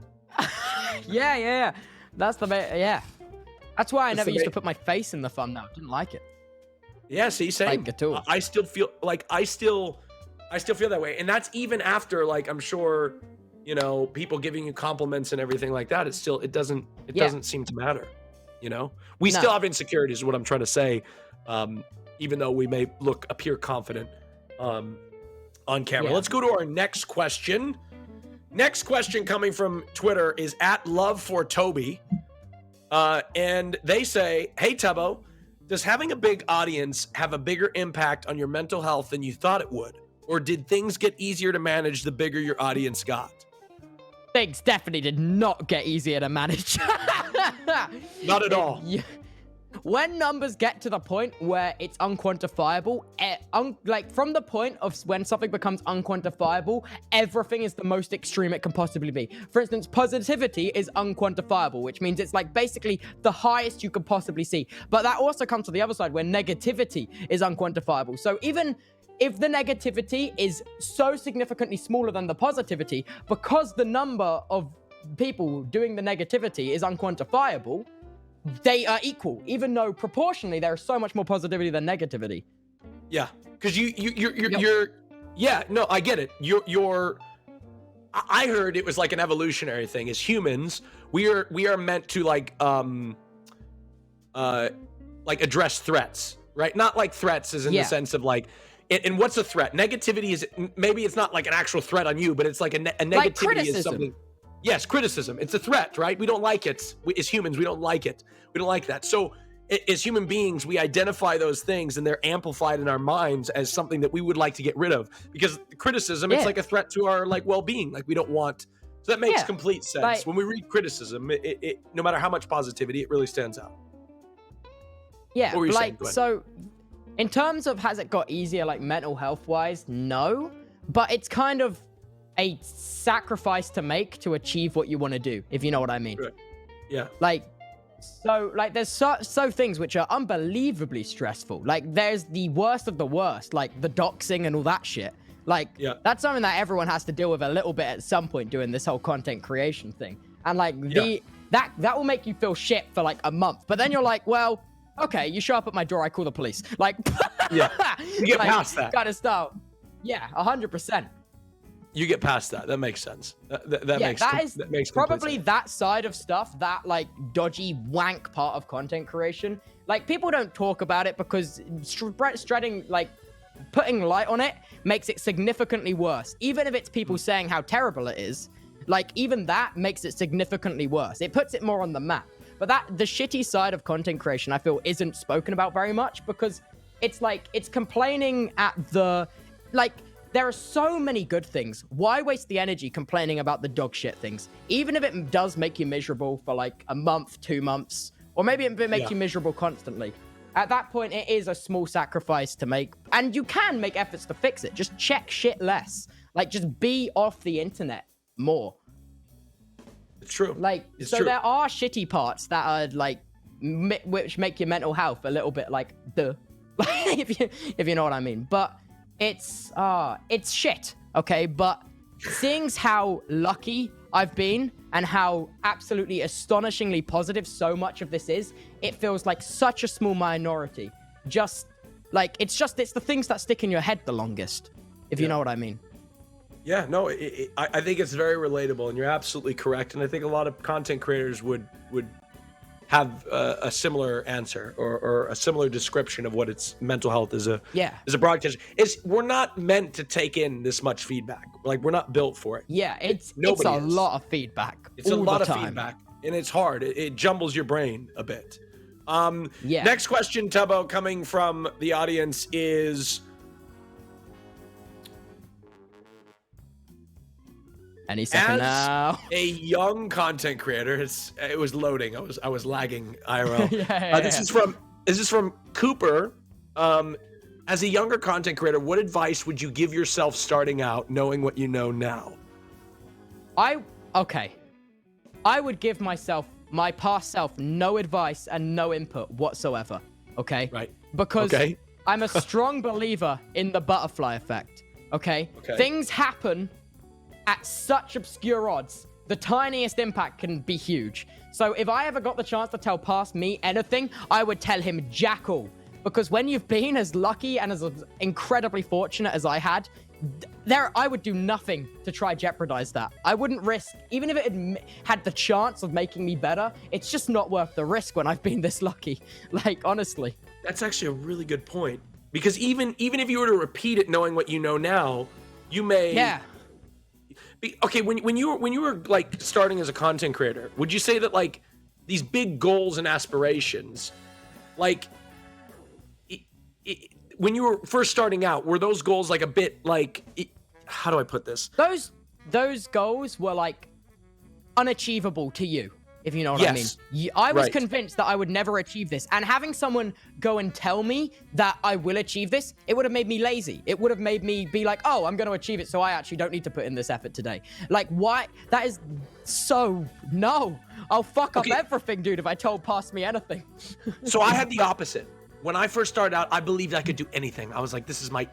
Yeah. That's That's why I never used to put my face in the thumbnail. Didn't like it. Yeah, see, same. I still feel like I still feel that way, and that's even after, like, I'm sure, you know, people giving you compliments and everything like that. It doesn't seem to matter. You know, we still have insecurities, is what I'm trying to say. Even though we may appear confident on camera. Let's go to our next question. Next question coming from Twitter is @LoveForToby. And they say, hey, Tubbo, does having a big audience have a bigger impact on your mental health than you thought it would? Or did things get easier to manage the bigger your audience got? Things definitely did not get easier to manage. Not at all. When numbers get to the point where it's unquantifiable, like from the point of when something becomes unquantifiable, everything is the most extreme it can possibly be. For instance, positivity is unquantifiable, which means it's like basically the highest you could possibly see. But that also comes to the other side where negativity is unquantifiable. So even if the negativity is so significantly smaller than the positivity, because the number of people doing the negativity is unquantifiable, they are equal, even though proportionally there is so much more positivity than negativity. Yeah, because you're no, I get it. I heard it was like an evolutionary thing. As humans, we are meant to like address threats, right? Not like threats as in the sense of like, and what's a threat? Negativity is, maybe it's not like an actual threat on you, but it's like a negativity like criticism. Is something. Yes, criticism. It's a threat, right? We don't like it. As humans, we don't like it. We don't like that. So as human beings, we identify those things and they're amplified in our minds as something that we would like to get rid of. Because criticism, it's like a threat to our like well-being. Like we don't want. So that makes complete sense. Like, when we read criticism, it no matter how much positivity, it really stands out. Yeah, like, so in terms of has it got easier like mental health wise? No, but it's kind of a sacrifice to make to achieve what you want to do, if you know what I mean. Right. Yeah. Like, so like there's so things which are unbelievably stressful. Like there's the worst of the worst, like the doxing and all that shit. Like that's something that everyone has to deal with a little bit at some point doing this whole content creation thing. And like that will make you feel shit for like a month. But then you're like, well, okay, you show up at my door, I call the police. Like, you get like, past that kind of stuff. Yeah, 100%. You get past that. That makes sense. That makes probably sense. That side of stuff, that like dodgy wank part of content creation. Like people don't talk about it because spreading like putting light on it makes it significantly worse. Even if it's people saying how terrible it is, like, even that makes it significantly worse. It puts it more on the map. But the shitty side of content creation, I feel, isn't spoken about very much, because it's like, it's complaining at there are so many good things. Why waste the energy complaining about the dog shit things? Even if it does make you miserable for like a month, 2 months, or maybe it makes you miserable constantly. At that point, it is a small sacrifice to make, and you can make efforts to fix it. Just check shit less. Like, just be off the internet more. It's true. Like, it's so true. there are shitty parts that are like, which make your mental health a little bit like, if you know what I mean. But it's shit, okay? But seeing how lucky I've been and how absolutely astonishingly positive so much of this is, it feels like such a small minority. Just like, it's the things that stick in your head the longest, if you know what I mean. Yeah, no, I think it's very relatable, and you're absolutely correct. And I think a lot of content creators would have a similar answer or a similar description of what its mental health is a broadcaster. We're not meant to take in this much feedback. Like, we're not built for it. Yeah, it's a lot of feedback. It's a lot of feedback, and it's hard. It jumbles your brain a bit. Next question, Tubbo, coming from the audience is... Any second now. A young content creator, it was loading. I was lagging IRL. This is from Cooper. As a younger content creator, what advice would you give yourself starting out, knowing what you know now? I would give my past self no advice and no input whatsoever. Okay. Right. Because I'm a strong believer in the butterfly effect. Okay. Things happen at such obscure odds. The tiniest impact can be huge. So if I ever got the chance to tell past me anything, I would tell him jack all. Because when you've been as lucky and as incredibly fortunate as I had, I would do nothing to try jeopardize that. I wouldn't risk, even if it had the chance of making me better, it's just not worth the risk when I've been this lucky. Like, honestly. That's actually a really good point. Because even if you were to repeat it knowing what you know now, you may... Yeah. Okay, when you were like starting as a content creator, would you say that like these big goals and aspirations, like when you were first starting out, were those goals like a bit like, how do I put this? Those goals were like unachievable to you, if you know what I mean. I was convinced that I would never achieve this, and having someone go and tell me that I will achieve this, it would have made me lazy. It would have made me be like, oh, I'm going to achieve it, so I actually don't need to put in this effort today. Like, why? That is so... No. I'll fuck up everything, dude, if I told past me anything. So I had the opposite. When I first started out, I believed I could do anything. I was like,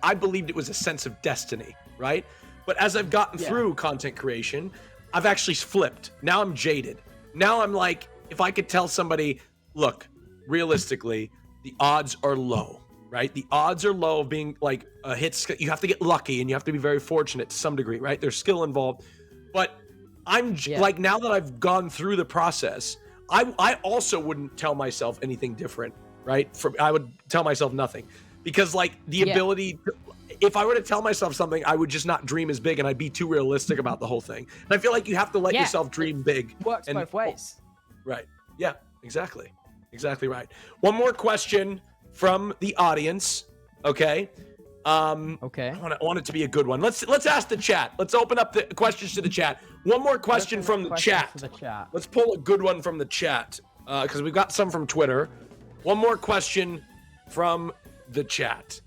I believed it was a sense of destiny, right? But as I've gotten through content creation, I've actually flipped. Now I'm jaded. Now I'm like, if I could tell somebody, look, realistically, the odds are low, right? The odds are low of being like a hit. You have to get lucky and you have to be very fortunate to some degree, right? There's skill involved. But I'm like, now that I've gone through the process, I also wouldn't tell myself anything different, right? I would tell myself nothing, because like the ability to, if I were to tell myself something, I would just not dream as big and I'd be too realistic about the whole thing. And I feel like you have to let yourself dream big. Works both ways. Right. Yeah, exactly. Exactly right. One more question from the audience. Okay. I want it to be a good one. Let's ask the chat. Let's open up the questions to the chat. One more question from the chat. Let's pull a good one from the chat, because we've got some from Twitter. One more question from the chat.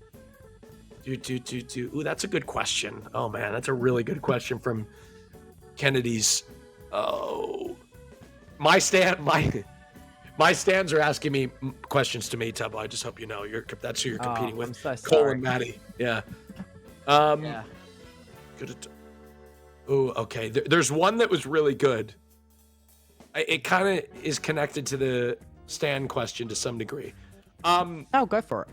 Ooh, that's a good question. Oh man, that's a really good question from Kennedy's. Oh, my stands are asking me questions to me, Tubbo. I just hope you know that's who you're competing with. I'm so Cole sorry. and Maddie. Yeah. Oh, okay. There's one that was really good. It kind of is connected to the Stan question to some degree. Go for it.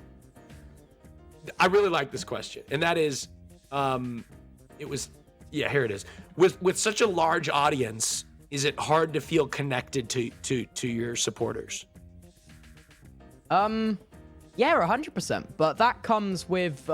I really like this question, and that is, here it is. With such a large audience, is it hard to feel connected to your supporters? Yeah, 100%. But that comes with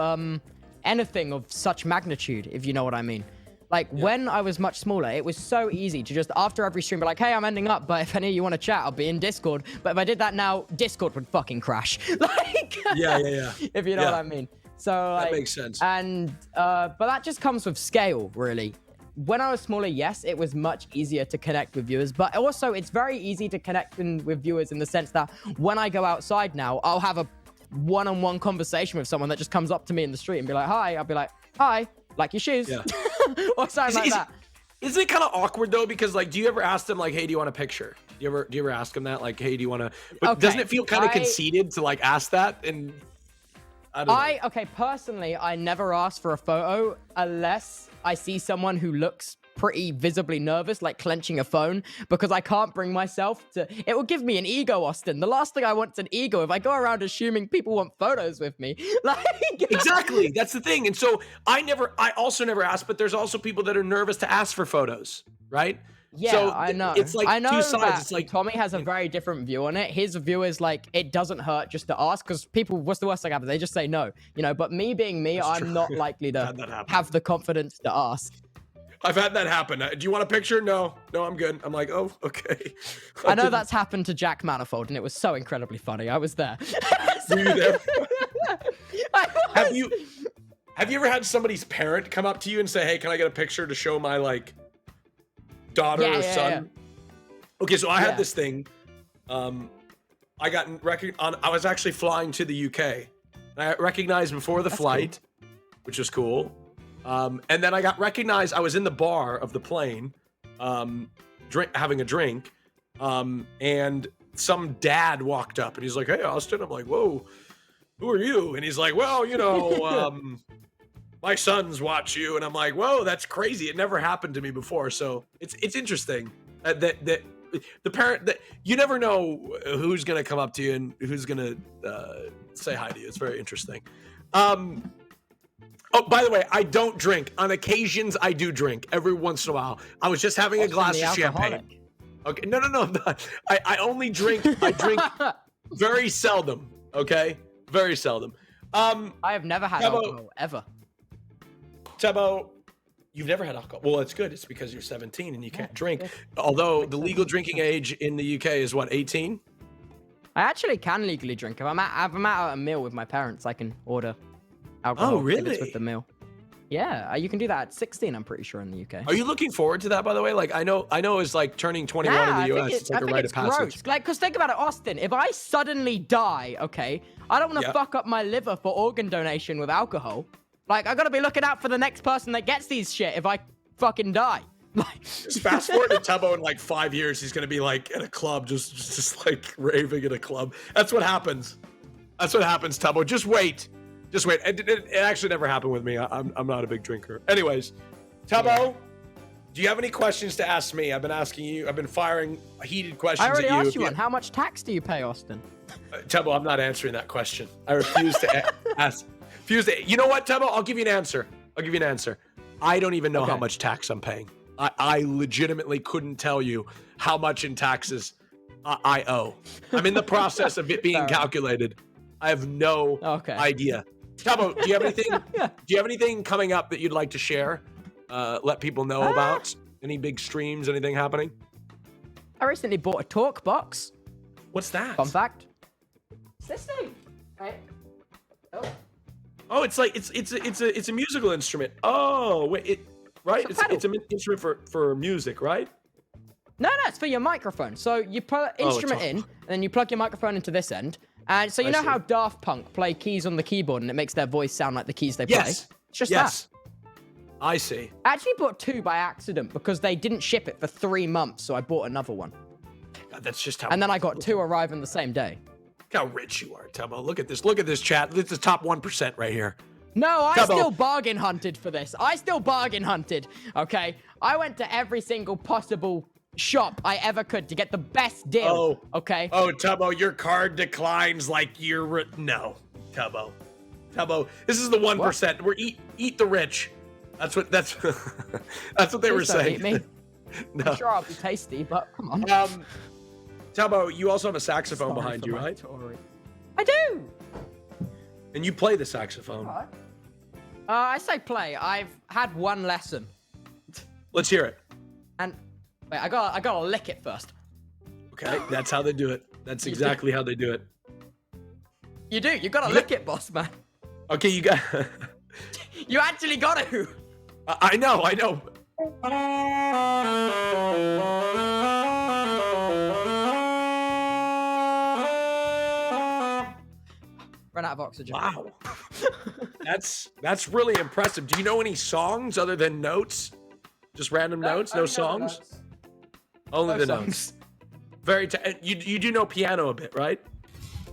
anything of such magnitude, if you know what I mean. Like, when I was much smaller, it was so easy to just, after every stream, be like, hey, I'm ending up, but if any of you want to chat, I'll be in Discord. But if I did that now, Discord would fucking crash. Like, yeah. If you know what I mean. So, like, that makes sense. And, but that just comes with scale, really. When I was smaller, yes, it was much easier to connect with viewers, but also it's very easy to connect with viewers in the sense that when I go outside now, I'll have a one-on-one conversation with someone that just comes up to me in the street and be like, hi. I'll be like, hi, like your shoes. Yeah. Or something like that. Isn't it kind of awkward though? Because like, do you ever ask them like, hey, do you want a picture? Do you ever ask them that? Like, hey, do you want to, but okay, doesn't it feel kind of conceited to like ask that? And I don't know. Okay, personally, I never ask for a photo unless I see someone who looks pretty visibly nervous, like clenching a phone, because I can't bring myself to. It will give me an ego, Austin. The last thing I want is an ego. If I go around assuming people want photos with me, like exactly, that's the thing. And so I also never ask, but there's also people that are nervous to ask for photos, right? Yeah, so I know. It's like I know two sides. That it's like Tommy has a very different view on it. His view is like it doesn't hurt just to ask, because people, what's the worst thing happens? They just say no, you know. But me being me, that's I'm true. not likely to have the confidence to ask. I've had that happen. Do you want a picture? No, I'm good. I'm like, oh, okay. I know that's happened to Jack Manifold, and it was so incredibly funny. I was there. Were you there? Have you ever had somebody's parent come up to you and say, hey, can I get a picture to show my like daughter or son? Yeah. Okay, so I had this thing. I got I was actually flying to the UK. I recognized before the flight, which was cool. And then I got recognized. I was in the bar of the plane, having a drink, and some dad walked up and he's like, "Hey, Austin." I'm like, "Whoa, who are you?" And he's like, "Well, you know, my sons watch you." And I'm like, "Whoa, that's crazy. It never happened to me before." So it's interesting that the parent, that you never know who's gonna come up to you and who's gonna say hi to you. It's very interesting. Oh, by the way, I don't drink. On occasions, I do drink every once in a while. I was just having a glass of champagne. Okay, no. I only drink. I drink very seldom. Okay, very seldom. I have never had alcohol ever. Tubbo, you've never had alcohol. Well, it's good. It's because you're 17 and you can't drink. Although the legal drinking age in the UK is what, 18? I actually can legally drink. If I'm at a meal with my parents, I can order alcohol. Oh, really? If it's with the meal. Yeah, you can do that at 16, I'm pretty sure, in the UK. Are you looking forward to that, by the way? Like, I know it's like turning 21 in the US. It's like a rite of passage. Gross. Like, because think about it, Austin. If I suddenly die, okay, I don't want to fuck up my liver for organ donation with alcohol. Like, I gotta be looking out for the next person that gets these shit if I fucking die. Just fast forward to Tubbo in like 5 years, he's gonna be like at a club, just like raving at a club. That's what happens. That's what happens, Tubbo. Just wait. Just wait. It actually never happened with me. I'm not a big drinker. Anyways, Tubbo, do you have any questions to ask me? I've been asking you. I've been firing heated questions at you. I already asked you one. How much tax do you pay, Austin? Tubbo, I'm not answering that question. I refuse to ask. You know what, Tubbo? I'll give you an answer. I don't even know how much tax I'm paying. I legitimately couldn't tell you how much in taxes I owe. I'm in the process of it being calculated. I have no idea. Tubbo, do you have anything? Do you have anything coming up that you'd like to share? Let people know about any big streams, anything happening? I recently bought a talk box. What's that? Fun fact. It's this thing. Right. Oh, it's like it's a musical instrument. Oh, wait, it's an instrument for music, right? No, it's for your microphone. So you put an instrument in, and then you plug your microphone into this end. And so you know how Daft Punk play keys on the keyboard and it makes their voice sound like the keys they play? Yes. It's just that. I see. I actually bought 2 by accident because they didn't ship it for 3 months, so I bought another one. God, that's just how. And then I got 2 arriving the same day. Look how rich you are, Tubbo. Look at this. Look at this chat. This is the top 1% right here. No, I still bargain hunted for this. Okay? I went to every single possible shop I ever could to get the best deal. Okay? Oh, Tubbo, your card declines like you're... No, Tubbo. This is the 1%. We're eat the rich. That's what they were saying. Eat me. No. I'm sure I'll be tasty, but come on. Tubbo, you also have a saxophone behind you, right? I do. And you play the saxophone. I say play. I've had one lesson. Let's hear it. And wait, I gotta lick it first. Okay, that's how they do it. That's exactly how they do it. You do. You gotta lick it, boss man. Okay, you got. You actually got to. I know. Run out of oxygen. Wow. That's really impressive. Do you know any songs other than notes? Just random notes? No songs? Only the notes. Very. You do know piano a bit, right?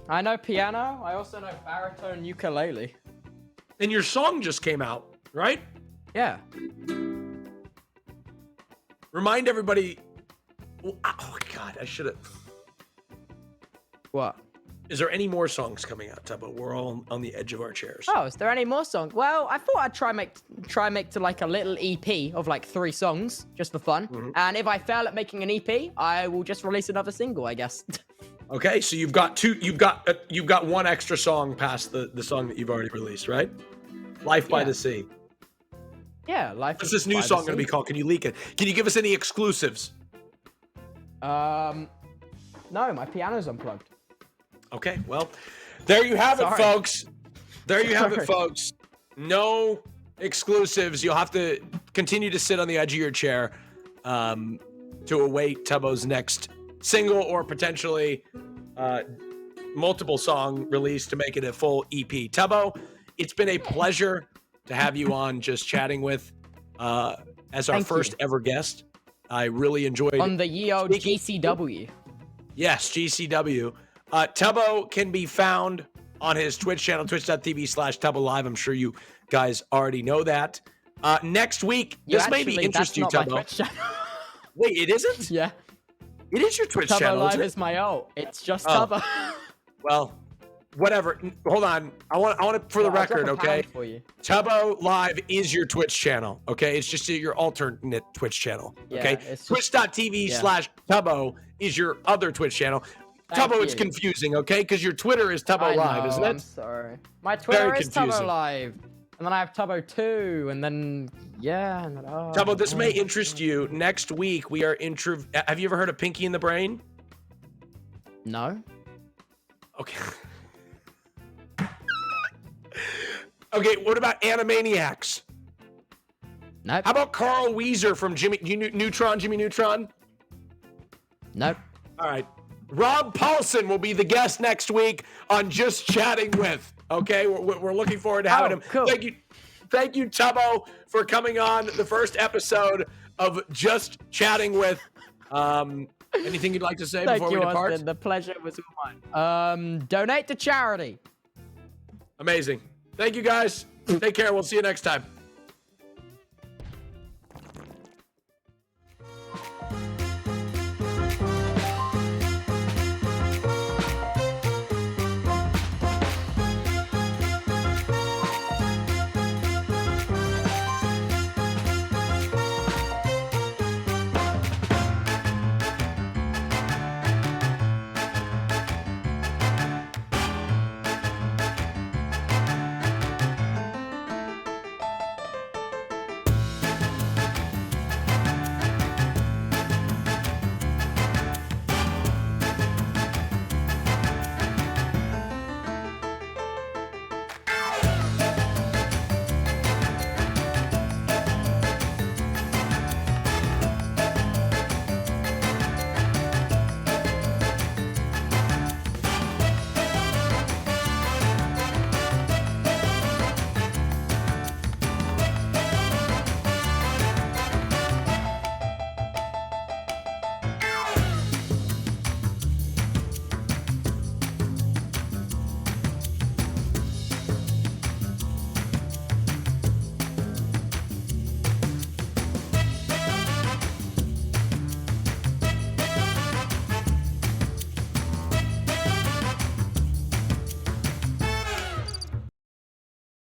I know piano. I also know baritone ukulele. And your song just came out, right? Yeah. Remind everybody. Oh God, I should have. What? Is there any more songs coming out, Tubbo? We're all on the edge of our chairs. Oh, is there any more songs? Well, I thought I'd try make to like a little EP of like 3 songs, just for fun. Mm-hmm. And if I fail at making an EP, I will just release another single, I guess. Okay, so you've got 2. You've got 1 extra song past the song that you've already released, right? Life by the Sea. Yeah, Life. What's this new song going to be called? Can you leak it? Can you give us any exclusives? No, my piano's unplugged. Okay, well, there you have it, folks. There you have it, folks. No exclusives. You'll have to continue to sit on the edge of your chair to await Tubbo's next single or potentially multiple song release to make it a full EP. Tubbo, it's been a pleasure to have you on Just Chatting With as our first ever guest. I really enjoyed on the GCW. Yes, GCW. Tubbo can be found on his Twitch channel, twitch.tv/Tubbo Live. I'm sure you guys already know that. Next week, this may be interest you, Tubbo. Wait, it isn't? Yeah. It is your Twitch Tubbo channel, Live isn't it? is my alt. It's just Tubbo. Well, whatever. Hold on. I want it for the record, okay? For you. Tubbo Live is your Twitch channel, okay? It's just your alternate Twitch channel, okay? Twitch.tv/Tubbo is your other Twitch channel. Tubbo, it's confusing, okay? Because your Twitter is Tubbo Live, isn't it? I'm sorry. My Twitter is Tubbo Live. And then I have Tubbo 2, and then, yeah. And then, Tubbo, this may interest you. Next week, we are have you ever heard of Pinky and the Brain? No. Okay. Okay, what about Animaniacs? Nope. How about Carl Weezer from Jimmy Neutron? Nope. All right. Rob Paulson will be the guest next week on Just Chatting With. Okay, we're looking forward to having him. Cool. Thank you, Tubbo, for coming on the first episode of Just Chatting With. Anything you'd like to say before we depart? Thank you, Austin. The pleasure was all mine. Donate to charity. Amazing. Thank you, guys. Take care. We'll see you next time.